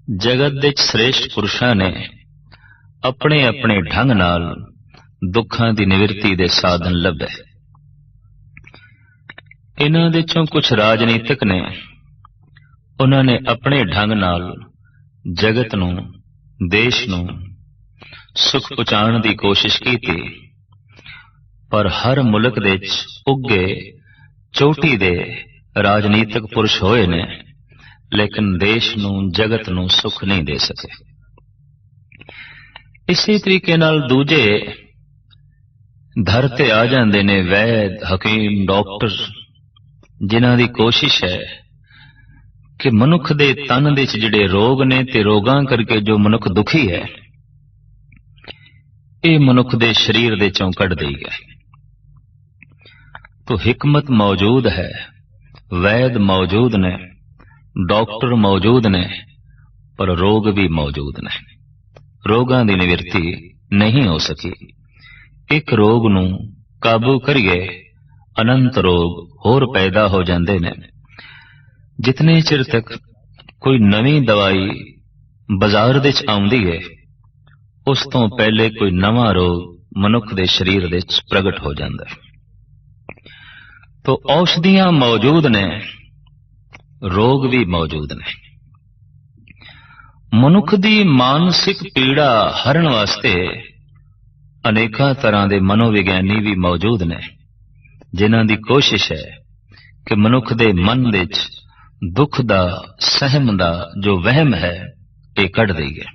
ਜਗਤ ਦੇ ਸ੍ਰੇਸ਼ਟ ਪੁਰਸ਼ਾਂ ਨੇ ਆਪਣੇ ਆਪਣੇ ਢੰਗ ਨਾਲ ਦੁੱਖਾਂ ਦੀ ਨਿਵਰਤੀ ਦੇ ਸਾਧਨ ਲੱਭੇ। ਇਹਨਾਂ ਦੇ ਚੋਂ ਕੁਝ ਰਾਜਨੀਤਿਕ ਨੇ, ਉਹਨਾਂ ਨੇ ਆਪਣੇ ਢੰਗ ਨਾਲ ਜਗਤ ਨੂੰ, ਦੇਸ਼ ਨੂੰ ਸੁਖ ਪਹੁੰਚਾਉਣ ਦੀ ਕੋਸ਼ਿਸ਼ ਕੀਤੀ, ਪਰ ਹਰ ਮੁਲਕ ਦੇ ਵਿੱਚ ਉੱਗੇ ਚੋਟੀ ਦੇ ਰਾਜਨੀਤਿਕ ਪੁਰਸ਼ ਹੋਏ ਨੇ, ਲੇਕਿਨ ਦੇਸ਼ ਨੂੰ, ਜਗਤ ਨੂੰ ਸੁਖ ਨਹੀਂ ਦੇ ਸਕੇ। ਇਸੇ ਤਰੀਕੇ ਨਾਲ ਦੂਜੇ ਧਰ ਤੇ ਆ ਜਾਂਦੇ ਨੇ ਵੈਦ, ਹਕੀਮ, ਡਾਕਟਰ, ਜਿਨ੍ਹਾਂ ਦੀ ਕੋਸ਼ਿਸ਼ ਹੈ ਕਿ ਮਨੁੱਖ ਦੇ ਤਨ ਦੇ ਵਿੱਚ ਜਿਹੜੇ ਰੋਗ ਨੇ ਤੇ ਰੋਗਾਂ ਕਰਕੇ ਜੋ ਮਨੁੱਖ ਦੁਖੀ ਹੈ, ਇਹ ਮਨੁੱਖ ਦੇ ਸਰੀਰ ਦੇ ਚੋਂ ਕੱਢ ਦੇਈ ਹੈ। तो हिकमत मौजूद है, वैद मौजूद ने, डॉक्टर मौजूद ने, पर रोग भी मौजूद ने। रोगां दी निवृत्ति नहीं हो सकी। एक रोग नूं काबू करिए, अनंत रोग होर पैदा हो जांदे ने। जितने चिर तक कोई नवीं दवाई बाजार दे च आउंदी है, उस तो पहले कोई नवां रोग मनुख दे शरीर दे च प्रगट हो जांदा है। तो औषधियां मौजूद ने, रोग भी मौजूद ने। मनुख दी मानसिक पीड़ा हरण वास्ते अनेका तरह के मनोविज्ञानी भी मौजूद ने, जिन्हां दी कोशिश है कि मनुख दे मन दे दुख दा, सहम दा जो वहम है ये कढ़ दईए।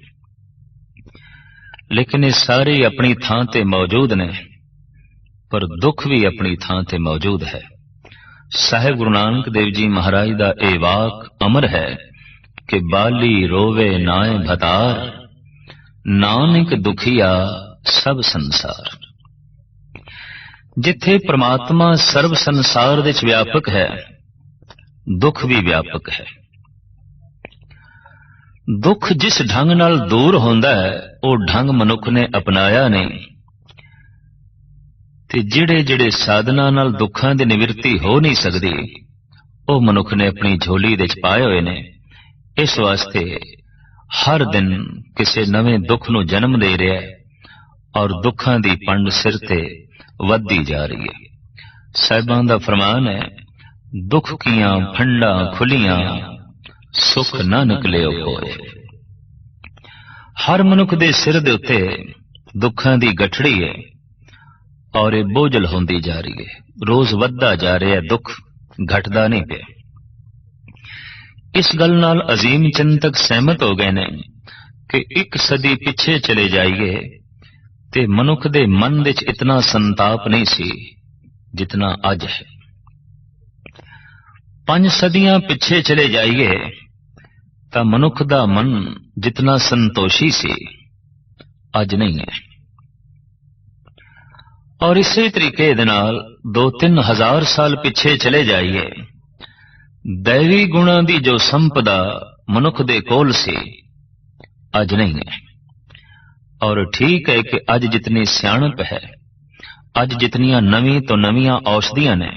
लेकिन ये सारे अपनी थां ते मौजूद ने, पर दुख भी अपनी थां ते मौजूद है। साहिब गुरु नानक देव जी महाराज दा ए वाक अमर है कि बाली रोवे नाए भतार, नानक दुखिया सब संसार। जिथे परमात्मा सर्व संसार दे व्यापक है, दुख भी व्यापक है। दुख जिस ढंग नाल दूर होंदा है, वो ढंग मनुख ने अपनाया नहीं। ते जिहड़े जिहड़े साधना नाल दुखां दी निवृत्ति हो नहीं सकती, वो मनुख ने अपनी झोली दे पाए हुए ने। इस वास्ते हर दिन किसी नवे दुख नूं जन्म दे रहा है और दुखां दी पंड सिर ते वधदी जा रही है। साहिबां दा फरमान है, दुख कियां फंडा खुलियां, सुख ना निकले होए। हर मनुख दे सिर दे उत्ते दुखां दी गठड़ी है और ये बोझल होंदी जा रही है। रोज वधदा जा रहा है, दुख घटदा नहीं पे। इस गल नाल अजीम चिंतक सहमत हो गए ने कि एक सदी पिछे चले जाइए ते मनुख दे मन विच इतना संताप नहीं सी जितना अज है। 5 सदियां पिछे चले जाइए तां मनुख दा मन जितना संतोषी सी अज नहीं है। और इसी तरीके दे नाल 2-3 हजार साल पिछे चले जाइए, दैवी गुणां दी जो संपदा मनुख दे कोल सी अज नहीं है। और ठीक है कि अज जितनी सियाणप है, अज जितनियां नवी तो नवीं औषधियां ने,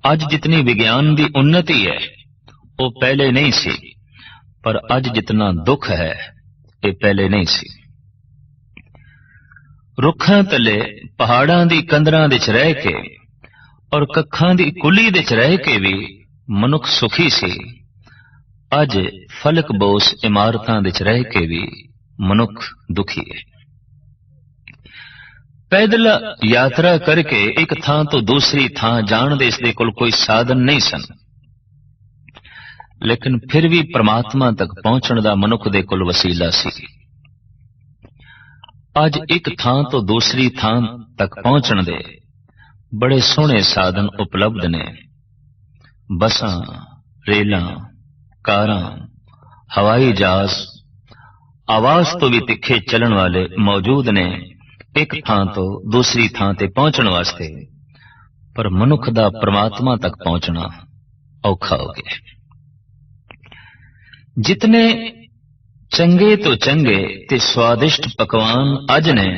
अज जितनी विज्ञान की उन्नति है वो पहले नहीं सी। पर अज जितना दुख है ये पहले नहीं सी। रुखां तले पहाड़ां दी कंदरां दे च रह के और कखां दी कुली दे च रह के भी मनुख सुखी सी। अज फलक बोस इमारतां दे च रह के भी मनुख दुखी है। पैदल यात्रा करके एक थां तो दूसरी थां जाण दे इसदे कोल कोई साधन नहीं सन, लेकिन फिर भी परमात्मा तक पहुंचण दा मनुख दे कोल वसीला सी। अज एक थां तो दूसरी थां तक पहुंचण दे बड़े सोहणे साधन उपलब्ध ने। बसां, रेलां, कारां, हवाई जहाज, आवाज तो भी तिखे चलन वाले मौजूद ने एक थां तो दूसरी थां ते पहुंचण वास्ते। पर मनुख दा परमात्मा तक पहुंचना औखा हो गया। जितने चंगे तो चंगे ते स्वादिष्ट पकवान अज ने,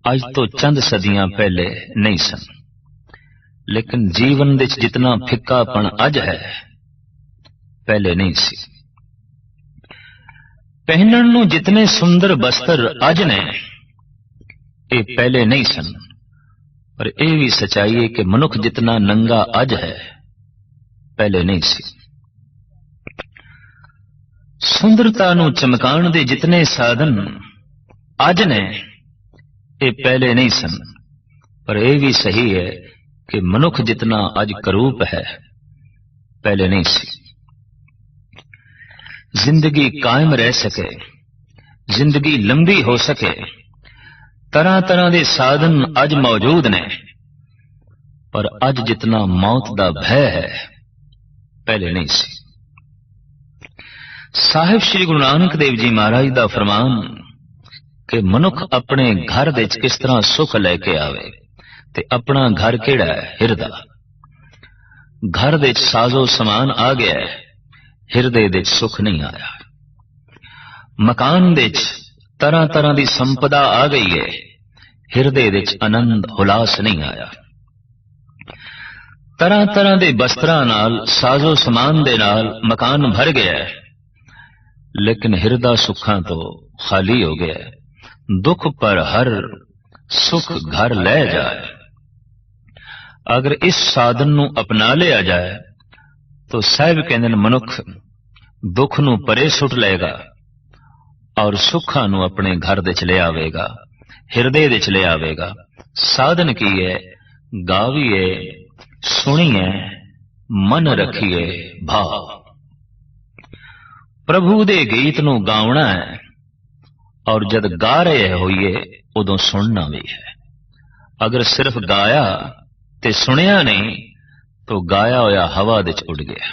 ਅੱਜ ਤੋਂ ਚੰਦ ਸਦੀਆਂ ਪਹਿਲੇ ਨਹੀਂ ਸਨ। ਲੇਕਿਨ ਜੀਵਨ ਵਿੱਚ ਜਿਤਨਾ ਫਿੱਕਾਪਣ ਅੱਜ ਹੈ, ਪਹਿਲੇ ਨਹੀਂ ਸੀ। ਪਹਿਨਣ ਨੂੰ ਜਿਤਨੇ ਸੁੰਦਰ ਬਸਤਰ ਅੱਜ ਨੇ, ਇਹ ਪਹਿਲੇ ਨਹੀਂ ਸਨ। ਪਰ ਇਹ ਵੀ ਸਚਾਈ ਹੈ ਕਿ ਮਨੁੱਖ ਜਿਤਨਾ ਨੰਗਾ ਅੱਜ ਹੈ, ਪਹਿਲੇ ਨਹੀਂ ਸੀ। ਸੁੰਦਰਤਾ ਨੂੰ ਚਮਕਾਉਣ ਦੇ ਜਿਤਨੇ ਸਾਧਨ ਅੱਜ ਨੇ, ਇਹ ਪਹਿਲੇ ਨਹੀਂ ਸਨ। ਪਰ ਇਹ ਵੀ ਸਹੀ ਹੈ ਕਿ ਮਨੁੱਖ ਜਿਤਨਾ ਅੱਜ ਕਰੂਪ ਹੈ, ਪਹਿਲੇ ਨਹੀਂ ਸੀ। ਜ਼ਿੰਦਗੀ ਕਾਇਮ ਰਹਿ ਸਕੇ, ਜ਼ਿੰਦਗੀ ਲੰਬੀ ਹੋ ਸਕੇ, ਤਰ੍ਹਾਂ ਤਰ੍ਹਾਂ ਦੇ ਸਾਧਨ ਅੱਜ ਮੌਜੂਦ ਨੇ। ਪਰ ਅੱਜ ਜਿਤਨਾ ਮੌਤ ਦਾ ਭੈ ਹੈ, ਪਹਿਲੇ ਨਹੀਂ ਸੀ। ਸਾਹਿਬ ਸ੍ਰੀ ਗੁਰੂ ਨਾਨਕ ਦੇਵ ਜੀ ਮਹਾਰਾਜ ਦਾ ਫਰਮਾਨ ਕਿ ਮਨੁੱਖ ਆਪਣੇ ਘਰ ਵਿੱਚ ਕਿਸ ਤਰ੍ਹਾਂ ਸੁੱਖ ਲੈ ਕੇ ਆਵੇ, ਤੇ ਆਪਣਾ ਘਰ ਕਿਹੜਾ ਹੈ? ਹਿਰਦਾ। ਘਰ ਵਿੱਚ ਸਾਜ਼ੋ ਸਮਾਨ ਆ ਗਿਆ ਹੈ, ਹਿਰਦੇ ਵਿੱਚ ਸੁੱਖ ਨਹੀਂ ਆਇਆ। ਮਕਾਨ ਵਿੱਚ ਤਰ੍ਹਾਂ ਤਰ੍ਹਾਂ ਦੀ ਸੰਪਦਾ ਆ ਗਈ ਹੈ, ਹਿਰਦੇ ਵਿੱਚ ਆਨੰਦ ਹੁਲਾਸ ਨਹੀਂ ਆਇਆ। ਤਰ੍ਹਾਂ ਤਰ੍ਹਾਂ ਦੇ ਬਸਤਰਾਂ ਨਾਲ, ਸਾਜ਼ੋ ਸਮਾਨ ਦੇ ਨਾਲ ਮਕਾਨ ਭਰ ਗਿਆ ਹੈ, ਲੇਕਿਨ ਹਿਰਦਾ ਸੁੱਖਾਂ ਤੋਂ ਖਾਲੀ ਹੋ ਗਿਆ ਹੈ। ਦੁੱਖ ਪਰ ਹਰ ਸੁਖ ਘਰ ਲੈ ਜਾਏ। ਅਗਰ ਇਸ ਸਾਧਨ ਨੂੰ ਅਪਣਾ ਲਿਆ ਜਾਏ ਤਾਂ ਸਾਹਿਬ ਕਹਿੰਦੇ ਨੇ ਮਨੁੱਖ ਦੁੱਖ ਨੂੰ ਪਰੇ ਸੁੱਟ ਲਏਗਾ ਔਰ ਸੁੱਖਾਂ ਨੂੰ ਆਪਣੇ ਘਰ ਵਿੱਚ ਲੈ ਆਵੇਗਾ, ਹਿਰਦੇ ਵਿੱਚ ਲੈ ਆਵੇਗਾ। ਸਾਧਨ ਕੀ ਹੈ? ਗਾਵੀਏ, ਸੁਣੀਏ, ਮਨ ਰੱਖੀਏ ਭਾਵ। ਪ੍ਰਭੂ ਦੇ ਗੀਤ ਨੂੰ ਗਾਉਣਾ ਹੈ ਔਰ ਜਦ ਗਾ ਰਹੇ ਹੋਈਏ ਉਦੋਂ ਸੁਣਨਾ ਵੀ ਹੈ। ਅਗਰ ਸਿਰਫ ਗਾਇਆ ਤੇ ਸੁਣਿਆ ਨਹੀਂ ਤਾਂ ਗਾਇਆ ਹੋਇਆ ਹਵਾ ਵਿੱਚ ਉੱਡ ਗਿਆ।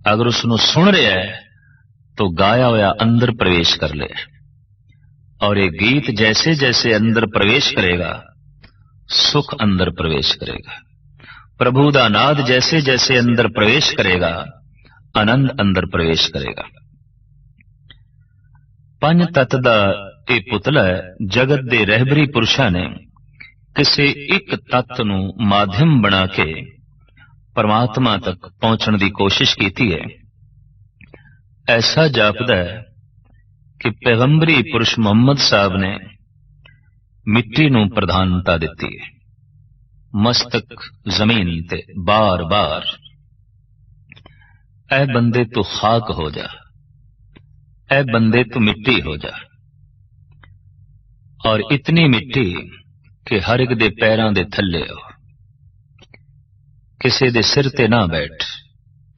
ਅਗਰ ਉਸ ਨੂੰ ਸੁਣ ਰਿਹਾ ਹੈ ਤਾਂ ਗਾਇਆ ਹੋਇਆ ਅੰਦਰ ਪ੍ਰਵੇਸ਼ ਕਰ ਲਿਆ। और ये गीत जैसे जैसे अंदर प्रवेश करेगा, सुख अंदर प्रवेश करेगा। प्रभु दा नाद जैसे जैसे अंदर प्रवेश करेगा, आनंद अंदर प्रवेश करेगा। पंज तत्त दा ये पुतला जगत दे रहबरी पुरुषां ने किसी एक तत्त नूं माध्यम बना के परमात्मा तक पहुंचण दी कोशिश की है। ऐसा जापदा है कि पैगंबरी पुरुष मुहम्मद साहब ने मिट्टी नूं प्रधानता दिती है। मस्तक जमीन ते बार बार ऐ बंदे तू खाक हो जा, ऐ बंदे तू मिट्टी हो जा। और इतनी मिट्टी कि हर एक दे पैरां दे थल्ले हो, किसी दे सिर ते ना बैठ,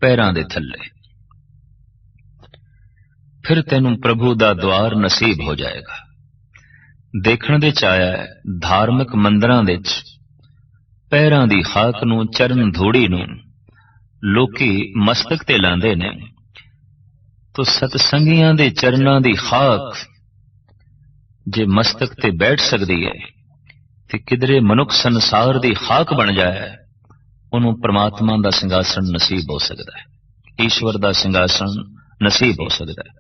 पैरां दे थल्ले। फिर तेनू प्रभु दा द्वार नसीब हो जाएगा। देखण दे आया है धार्मिक मंदिरां दे पैरां दी खाक नूं, चरण धूड़ी नूं लोकी मस्तक ते लांदे ने, तो सतसंगियां दे चरणां दी खाक जे मस्तक ते बैठ सकदी है ते किधरे मनुख संसार दी खाक बन जाए, उन्हों परमात्मा दा सिंघासन नसीब हो सकता है, ईश्वर दा सिंघासन नसीब हो सकता है।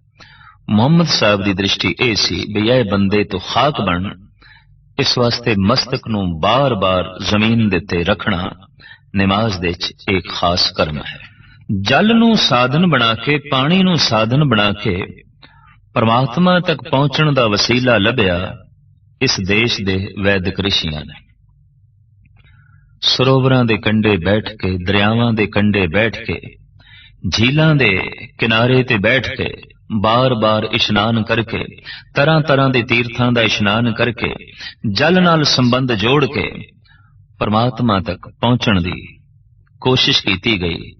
मुहम्मद साहब की दृष्टि यह सी भी यह बंदे तो खाक बन, इस वास्ते मस्तक नूं बार बार जमीन दे ते रखना नमाज दे एक खास कर्म है। जल नूं साधन बना के, पानी नूं साधन बना के परमात्मा तक पहुंचण दा वसीला लभ्या इस देश दे वैदिक ऋषियां ने। सरोवरां दे कंढे बैठ के, दरियावां दे कंढे बैठ के, झीलां दे किनारे ते बैठ के बार बार इशनान करके, तरह तरह के तीर्थां दा इशनान करके, जल नाल संबंध जोड़ के परमात्मा तक पहुंचण दी कोशिश की गई।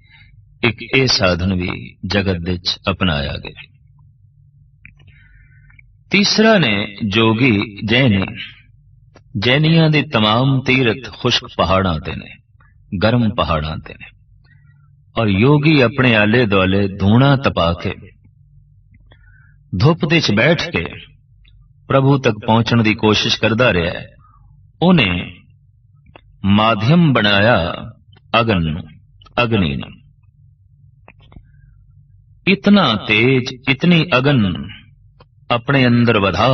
एक ये साधन भी जगत विच अपनाया गया। तीसरा ने जोगी जैनी। जैनियां दे तमाम तीर्थ खुश्क पहाड़ां ते ने, गर्म पहाड़ां ते ने, और योगी अपने आले दुआले धूणा तपा के धुप दे बैठ के प्रभु तक पहुंचने की कोशिश करता रहा है। उन्हें माध्यम बनाया अग्नि ने। इतना तेज, इतनी अगन अपने अंदर वधा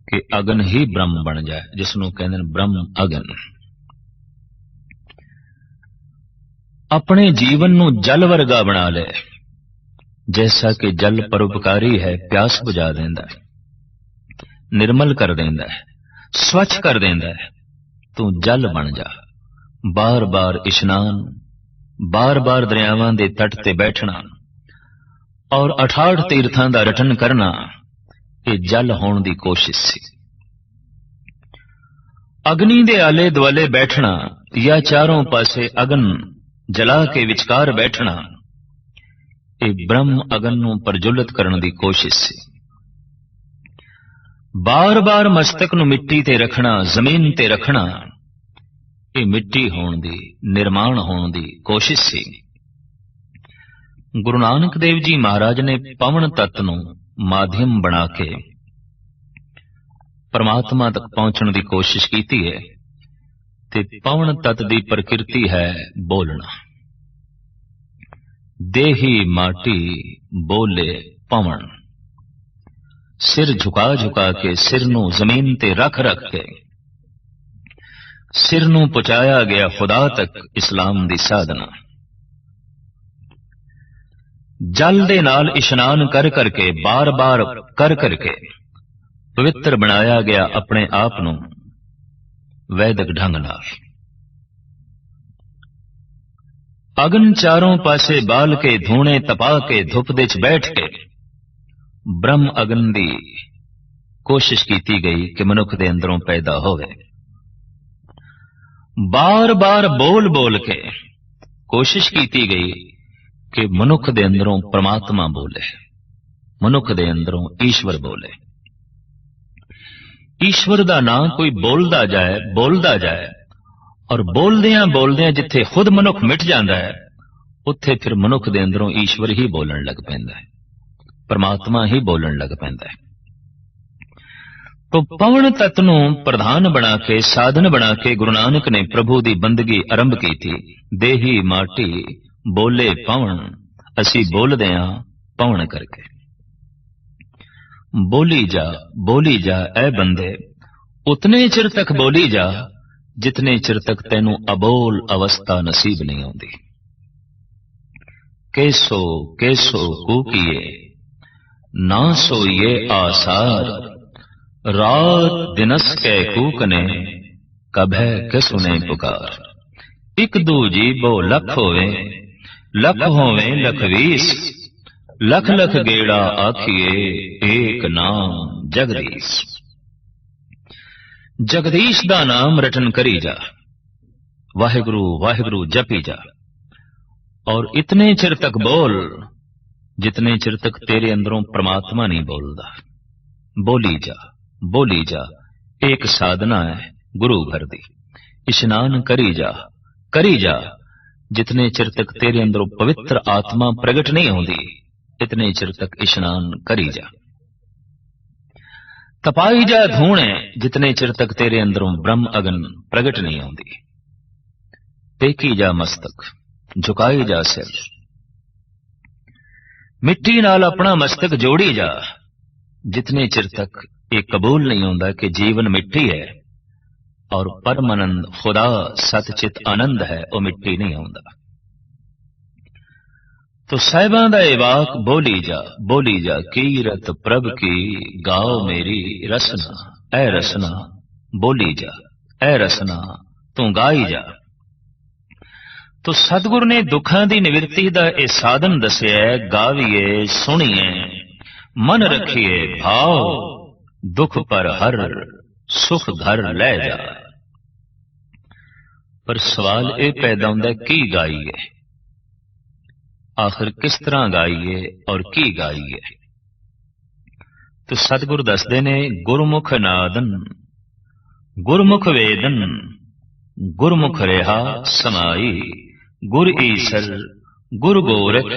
कि अगन ही ब्रह्म बन जाए, जिसनों कहते हैं ब्रह्म अगन। अपने जीवन नूं जल वर्गा बना ले, जैसा कि जल परोपकारी है, प्यास बुझा देंदा है, निर्मल कर देंदा है, स्वच्छ कर देंदा है। तू जल बन जा। बार बार इशनान, बार बार दरियावां दे तट ते बैठना और 68 तीर्थां दा रटन करना, ये जल होण दी कोशिश सी। अग्नि दे आले दुआले बैठना या चारों पासे अगन जला के विचकार बैठना, ये ब्रह्म अगन नूं प्रज्वलित करने दी कोशिश सी। बार बार मस्तक नूं मिट्टी ते रखना, जमीन ते रखना, ये मिट्टी होण दी, निर्माण होण दी कोशिश सी। गुरु नानक देव जी महाराज ने पवन तत्त नूं माध्यम बना के परमात्मा तक पहुंचने की कोशिश की है। ते पवन तत्त दी प्रकृति है बोलना। देही माटी बोले पवन। सिर झुका झुका के, सिर नूं जमीन ते रख रख के, सिर नूं पहुंचाया गया खुदा तक इस्लाम दी साधना। जल दे नाल इशनान कर करके, बार बार कर करके पवित्र बनाया गया अपने आप नूं वैदिक ढंग नाल। अगन चारों पासे बाल के, धूणे तपा के, धुप दे च बैठ के ब्रह्म अगन दी कोशिश की गई कि मनुख दे अंदरों पैदा होवे। बार बार बोल बोल के कोशिश की गई कि मनुख दे अंदरों परमात्मा बोले, मनुख दे अंदरों ईश्वर बोले। ईश्वर दा नाम कोई बोलदा जाए और बोलदियां बोलदियां जिथे खुद मनुख मिट जांदा है, उत्थे फिर मनुख दे अंदरों ईश्वर ही बोलण लग पैंदा है, परमात्मा ही बोलण लग पैंदा है। तो पवन तत्त नूं प्रधान बना के, साधन बना के गुरु नानक ने प्रभु दी बंदगी आरंभ की थी। देही माटी बोले पवन, असी बोलदे हां पवन करके। बोली जा ऐ बंदे, उतने चिर तक बोली जा जितने चिर तक तैनू अबोल अवस्था नसीब नहीं आउंदी। कैसो कैसो कूकिए ना सोइए आसार, रात दिनस कै कूकने कभै के सुने पुकार। इक दूजी बो लख होवे, लख होवे लख वीस, लख लख गेड़ा आखिए एक नाम जगदीश। जगदीश दा नाम रटन करी जा, वाहिगुरु वाहिगुरु जपी जा, और इतने चिर तक बोल जितने चिर तक तेरे अंदरों परमात्मा नहीं बोलदा। बोली जा एक साधना है गुरु घर दी। इशनान करी जा जितने चिर तक तेरे अंदरों पवित्र आत्मा प्रगट नहीं होंदी, इतने चिर तक इशनान करी जा। तपाई जा धूणे जितने चिर तक तेरे अंदरों ब्रह्म अगन प्रगट नहीं होंदी। टेकी जा मस्तक, झुकाई जा सिर, मिट्टी नाल अपना मस्तक जोड़ी जा, जितने चिर तक ये कबूल नहीं होंदा कि जीवन मिट्टी है और परमानंद खुदा सतचित आनंद है, वो मिट्टी नहीं होंदा। तो साहिबां दा वाक बोली जा कीरत प्रभ की गाओ मेरी रसना, ऐ रसना बोली जा, ऐ रसना तू गाई जा। तो सतगुरु ने दुखां दी निवृत्ति दा ये साधन दसिया, गावीए सुनिए मन रखिए भाव, दुख पर हर सुख घर ले जा। पर सवाल ये पैदा होंदा की गाईए, आखिर किस तरह गाईए और की गाईए। तो सतगुरु दसदे ने गुरमुख नादन, गुरमुख वेदन, गुरमुख रेहा समाई, गुर ईसर गुर गोरख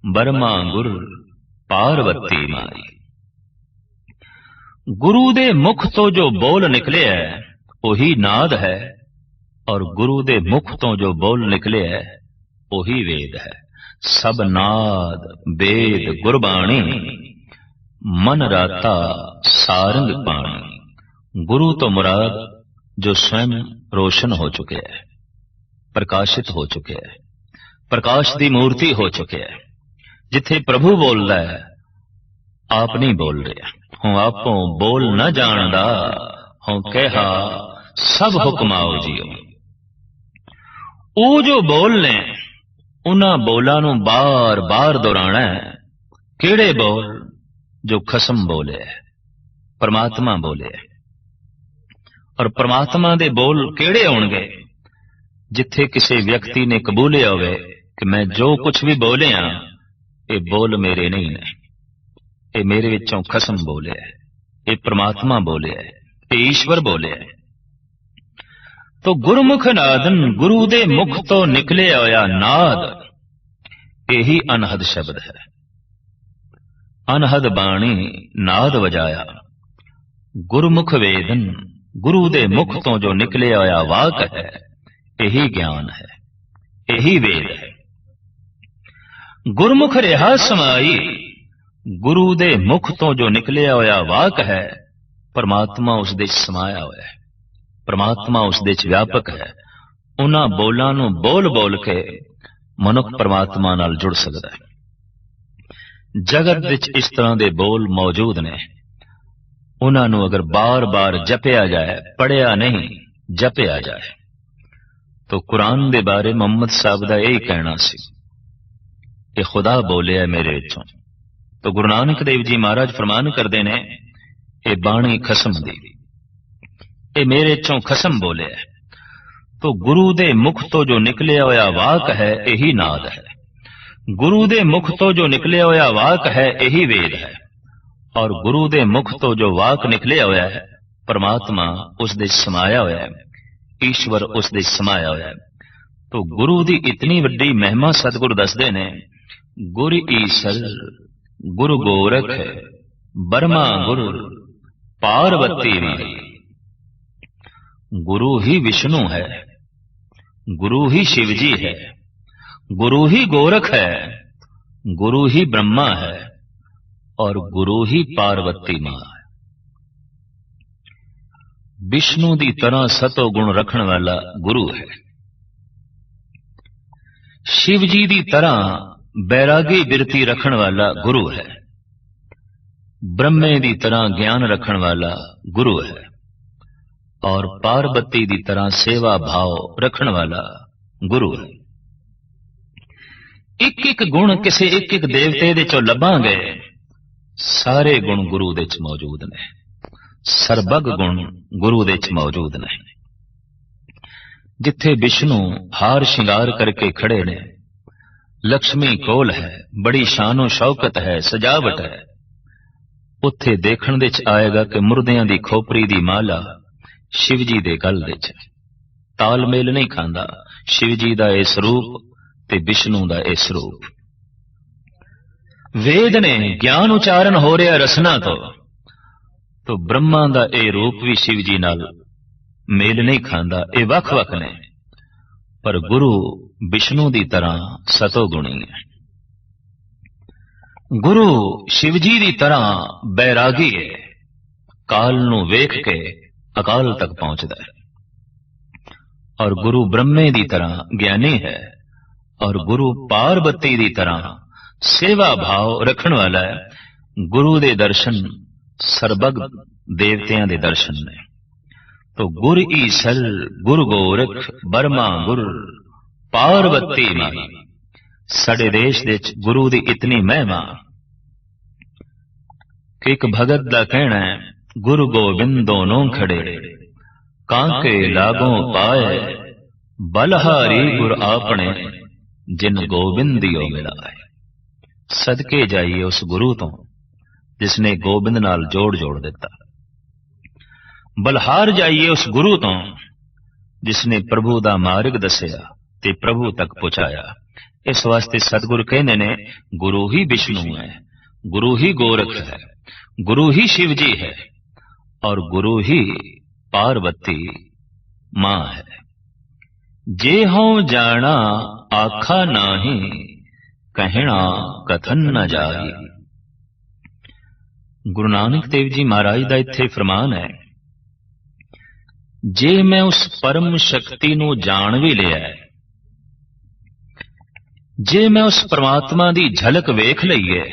बर्मा गुर पार्वती माई। गुरु दे मुख तो जो बोल निकले है वही नाद है, और गुरु दे मुख तो जो बोल निकले है वही वेद है। सब नाद वेद गुरबाणी, मन राता सारंग पाणी। गुरु तो मुराद जो स्वयं रोशन हो चुके है, प्रकाशित हो चुके है, प्रकाश दी मूर्ति हो चुके है। जिथे प्रभु बोल रहा है, आप नहीं बोल रहे। हूं आपों बोल न जानदा, हूं कहा सब हुक्माओ जियो। ਉਹ ਜੋ ਬੋਲ ਨੇ ਉਹਨਾਂ ਬੋਲਾਂ ਨੂੰ ਬਾਰ-ਬਾਰ ਦੁਹਰਾਣਾ ਹੈ। ਕਿਹੜੇ ਬੋਲ? ਜੋ ਖਸਮ ਬੋਲੇ, परमात्मा बोले। और परमात्मा दे बोल किहड़े होणगे? जिथे किसी व्यक्ति ने कबूलिया होवे कि मैं जो कुछ भी बोलिया ये बोल मेरे नहीं ने, ये मेरे विचों खसम बोले है, ये परमात्मा बोले है, ये ईश्वर बोले है। तो गुरमुख नादन, गुरु दे मुख तो निकले होया नाद, यही अनहद शब्द है। अनहद बाणी नाद वजाया, गुरमुख वेदन, गुरु दे मुख तो जो निकले होया वाक है, यही ज्ञान है, यही वेद है। गुरमुख रिहा समाई, गुरु दे मुख तो जो निकले होया वाक है, परमात्मा उस दे समाया होया है, परमात्मा उस दे व्यापक है। उन्हां बोलां नूं बोल बोल के मनुख परमात्मा नाल जुड़ सकदा है। जगत विच इस तरह दे बोल मौजूद ने, उन्हां नूं अगर बार बार जपिया जाए, पढ़िया नहीं जपिया जाए, तो कुरान दे बारे मोहम्मद साहब दा यही कहना सी, ये खुदा बोले है मेरे विचों। तो गुरु नानक देव जी महाराज फरमान करदे ने, ये बाणी खसम दी, ये मेरे चों खसम बोले है। तो गुरु दे मुख तो जो निकले होया वाक है, यही नाद है। गुरु दे मुख तो जो निकले होया वाक है, यही वेद है। और गुरु दे मुख तो जो वाक निकले होया है, परमात्मा उस दे समाया होया है, ईश्वर उस दे समाया होया है। तो गुरु दी इतनी वड्डी महिमा सतगुरु दसदे ने, गुरु ईसर, गुरु गोरख, बर्मा गुरु, पार्वती भी। गुरु ही विष्णु है, गुरु ही शिवजी है, गुरु ही गोरख है, गुरु ही ब्रह्मा है, और गुरु ही पार्वती मां है। विष्णु दी तरह सतो गुण रखण वाला गुरु है, शिव जी दी तरह बैरागी बिरती रखण वाला गुरु है, ब्रह्मे दी तरह ज्ञान रखण वाला गुरु है, और पार्वती दी तरह सेवा भाव रखण वाला गुरु है। एक एक गुण किसी एक एक देवते दे चों लभांगे, सारे गुण गुरु दे च मौजूद ने, सरबग गुण गुरु दे च मौजूद ने। जिथे विष्णु हार श्रृंगार करके खड़े ने, लक्ष्मी कोल है, बड़ी शानो शौकत है, सजावट है, उत्थे देखण दे च आएगा कि मुर्दियां दी खोपरी दी माला शिव जी दे गल दे च तालमेल नहीं खांदा। शिव जी दा इस रूप ते विष्णु दा इस रूप। वेद ने ज्ञान उचारण हो रहा रसना तो ब्रह्मा दा ए रूप भी शिव जी नाल मेल नहीं खांदा, ए वख वख ने। पर गुरु विष्णु दी तरह सतोगुणी है, गुरु शिव जी दी तरह बैरागी है, काल नू वेख के अकाल तक पहुंचदा है। और गुरु ब्रह्मे दी तरह ज्ञानी है, और गुरु पार्वती दी तरह सेवा भाव रखण वाला है। गुरु दे दर्शन सरबग देवतियां दे दर्शन ने। तो गुर ईसर, गुरु गोरख, बर्मा गुर, पार्वती माई। साडे देश दे गुरु दी इतनी महिमा कि एक भगत दा कहना है, गुरु गोबिंद दोनों खड़े, कांके लागों पाए, बलहारी गुर आपने, जिन गोबिंद दियो मिलाए। सदके जाइए उस गुरु तो जिसने गोबिंद नाल जोड़ जोड़ दिता। बलहार जाइए उस गुरु तो जिसने प्रभु दा मार्ग दसिया ते प्रभु तक पहुंचाया। इस वास्ते सतगुरु कहने ने, गुरु ही विष्णु है, गुरु ही गोरख है, गुरु ही शिव जी है, और गुरु ही पार्वती मां है। जे हों जाना आखा नाही, कहना कथन न जाई। गुरु नानक देव जी महाराज दा इत्थे फरमान है जे मैं उस परम शक्ति नूं जान भी लिया है, जे मैं उस परमात्मा दी झलक वेख लई है,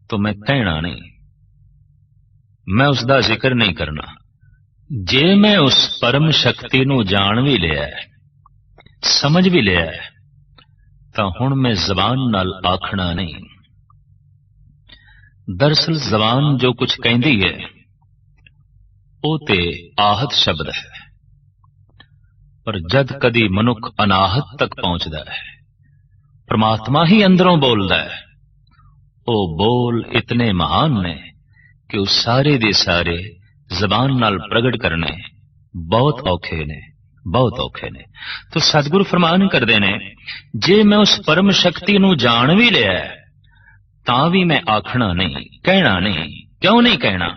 तो मैं कहना नहीं, मैं उसका जिक्र नहीं करना। जे मैं उस परम शक्ति नूं जान भी लिया है, समझ भी लिया है, तो हुण मैं जबान नाल आखना नहीं। दरअसल जबान जो कुछ कहती है वो ते आहत शब्द है, पर जद कदी मनुख अनाहत तक पहुंचता है, परमात्मा ही अंदरों बोलता है, वो बोल इतने महान ने कि वो सारे दे सारे जबान नाल प्रगट करने बहुत औखे ने, बहुत औखे ने। तो सतगुरु फरमान करते ने, जे मैं उस परम शक्ति नूं जान भी लिया है, तां भी मैं आखना नहीं, कहना नहीं। क्यों नहीं कहना?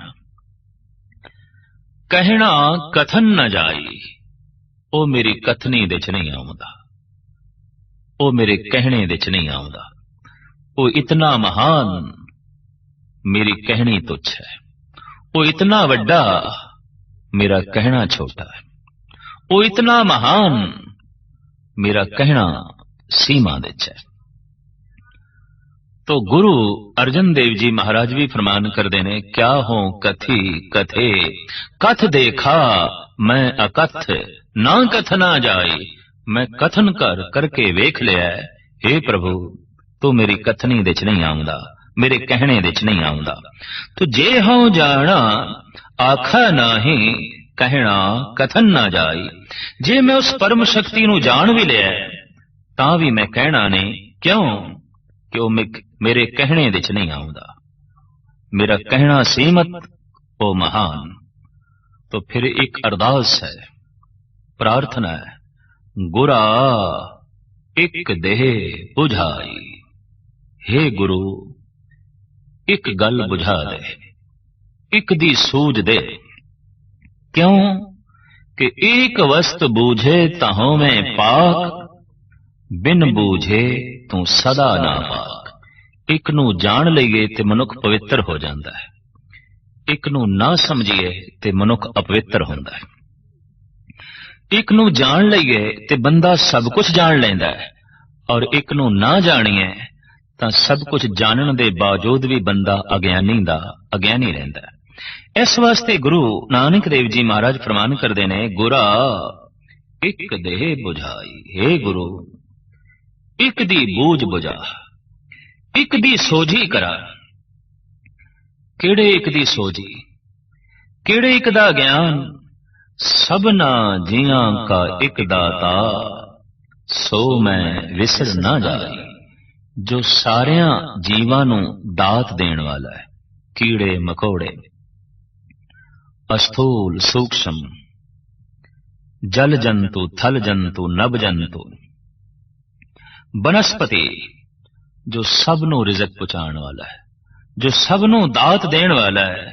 कहना कथन न जाई, वो मेरी कथनी दे च नहीं आउंदा, वो मेरे कहने दे च नहीं आउंदा। वो इतना महान, मेरी कहनी तुच्छ है। वो इतना वड्डा, मेरा कहना छोटा है। वो इतना महान, मेरा कहना सीमा दे च है। तो गुरु अर्जन देव जी महाराज भी फरमान करते ने, क्या हो कथी कथे, कथ देखा मैं अकथ, ना कथना जाए। मैं कथन कर करके वेख लिया, हे प्रभु तू मेरी कथनी दे च नहीं आउंदा, मेरे कहने दे च नहीं आउंदा। तो जे हूं जाना आखा नाही, कहना कथन ना जाए। जे मैं उस परम शक्ति नूं जान भी लिया, तां भी मैं कहना नहीं। क्यों? कि वो मेरे कहने दे च नहीं आउंदा, मेरा कहना सीमत, वो महान। तो फिर एक अरदास है, प्रार्थना है, गुरा एक देह बुझाई। हे गुरु एक गल बुझा दे, एक दी सूझ दे। क्यों? कि एक वस्त बूझे तहों में पाक, बिन बूझे तू सदा ना पाक। एक नू जान लईए ते मनुख पवित्र हो जाता है, एक नू ना समझिए ते मनुख अपवित्र होता है। एक नू जान लईए ते बंदा सब कुछ जान लेंदा है, और एक नू ना जानिए तां सब कुछ जानन दे बावजूद भी बंदा अज्ञानी रहिंदा है। इस वास्ते गुरु नानक देव जी महाराज फरमान करते ने, गुरा एक देह बुझाई। हे गुरु एक दी बूझ बुझा, एक दी सोझी करा। केड़े एक दी सोझी, केड़े एक दा ज्ञान। सबना जियां का एक दाता, सो मैं विसर ना जाई। जो सारिया जीवां नूं दात देण वाला है, कीड़े मकोड़े, अस्थूल सूक्ष्म, जल जंतु, थल जंतु, नभ जंतु, बनस्पति, जो सबनों रिज़क पहुंचाने वाला है, जो सबनों दात देण वाला है।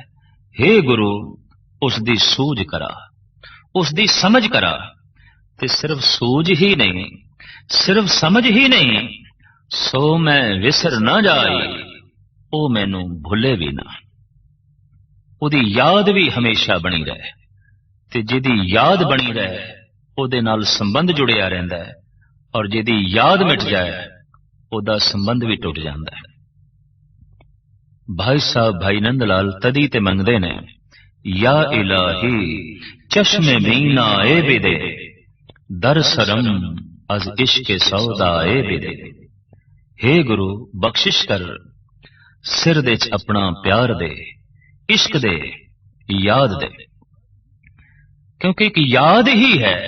हे गुरु उसदी सूझ करा, उसदी समझ करा। ते सिर्फ सूझ ही नहीं, सिर्फ समझ ही नहीं, सो मैं विसर ना जाई, ओ मैनू भुले भी ना। उदी याद भी हमेशा बनी रहे, ते जिदी याद बनी रहे उदे नाल संबंध जुड़िया रहिंदा है, और जिदी याद मिट जाए उदा संबंध भी टुट जाता है। भाई साहब भाई नंद लाल तदी ते मंगदे ने, या इलाही चश्मे मीना ए बिदे, दर सरम अज इश्क सौदा ए बिदे। हे गुरु बख्शिश कर, सिर दे च अपना प्यार दे, इश्क दे, याद दे। क्योंकि एक याद ही है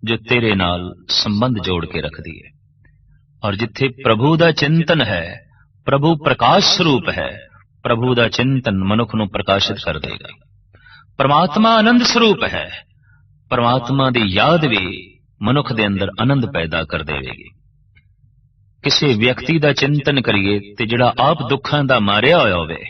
जो तेरे नाल संबंध जोड़ के रख दिए। और जिथे प्रभु दा चिंतन है, प्रभु प्रकाश स्वरूप है, प्रभु दा चिंतन मनुख नूं प्रकाशित कर देगा। परमात्मा आनंद स्वरूप है, परमात्मा दी याद भी मनुख दे अंदर आनंद पैदा कर देगी। किसी व्यक्ति दा चिंतन करिए ते जिहड़ा आप दुखां दा मारिया होया होवे,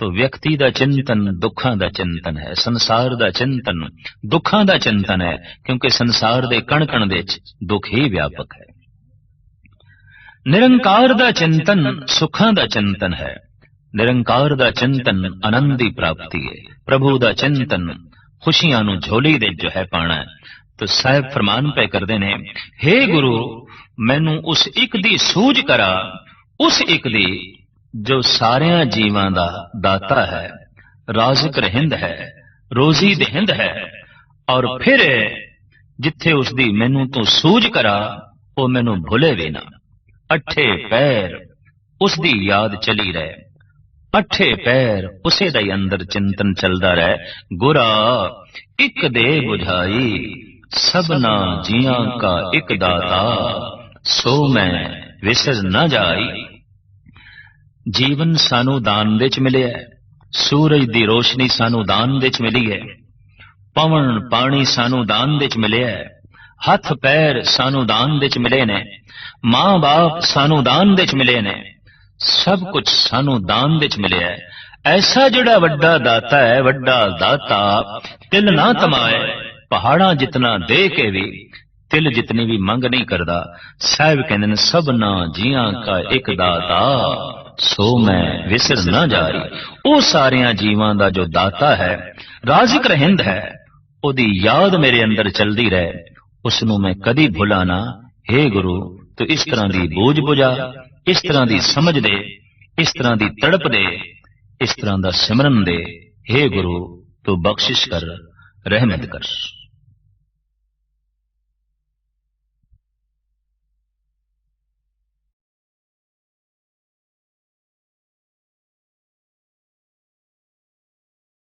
तो व्यक्ति दा चिंतन दुखां दा चिंतन है, संसार दा चिंतन दुखां दा चिंतन है, क्योंकि संसार दे कण कण दे च दुख ही व्यापक है। निरंकार दा चिंतन सुखां दा चिंतन है, निरंकार दा चिंतन आनंद दी प्राप्ति है। प्रभु दा चिंतन खुशियां नू झोली दे जो है पाना है। तो साहब फरमान पे करते ने, हे गुरु मैनू उस एक दी सूझ करा, उस एक दी जो सारिया जीवां दा दाता है, राज़िक रहिंद है, रोजी देहिंद है। और फिर जिथे उसदी मैनू तू सूझ करा वो मैनू भुले भी ना। अठे पैर उसदी याद चली रहे, अठे पैर उसे दे अंदर चिंतन चलदा रहे। गुरा एक दे बुझाई सबना जियां का एक दाता, सो मैं विसर न जाई। जीवन सानू दान विच मिलिया है, सूरज दी रोशनी सानू दान विच मिली है, पवन पानी सानू दान विच मिलिया है, हथ पैर सानू दान विच मिले ने, मां बाप सानू दान विच मिले ने, सब कुछ सानू दान विच मिलिया है। ऐसा जिहड़ा वड्डा दाता है, वड्डा दाता तिल ना तमाए, पहाड़ा जितना दे के भी तिल जितनी भी मंग नहीं करदा। साहिब कहंदे ने सबना जियां का एक दाता, सो मैं विसर न जाई। वो सारिया जीवां दा जो दाता है, राज़िक रहिंद है, ओदी याद मेरे अंदर चलदी रहे, उसनू मैं कदी भुला ना। हे गुरु तो इस तरह दी बूझ बुझा, इस तरह दी समझ दे, इस तरह दी तड़प दे, इस तरह दा सिमरन दे। हे गुरु तू बख्शिश कर, रहमत कर।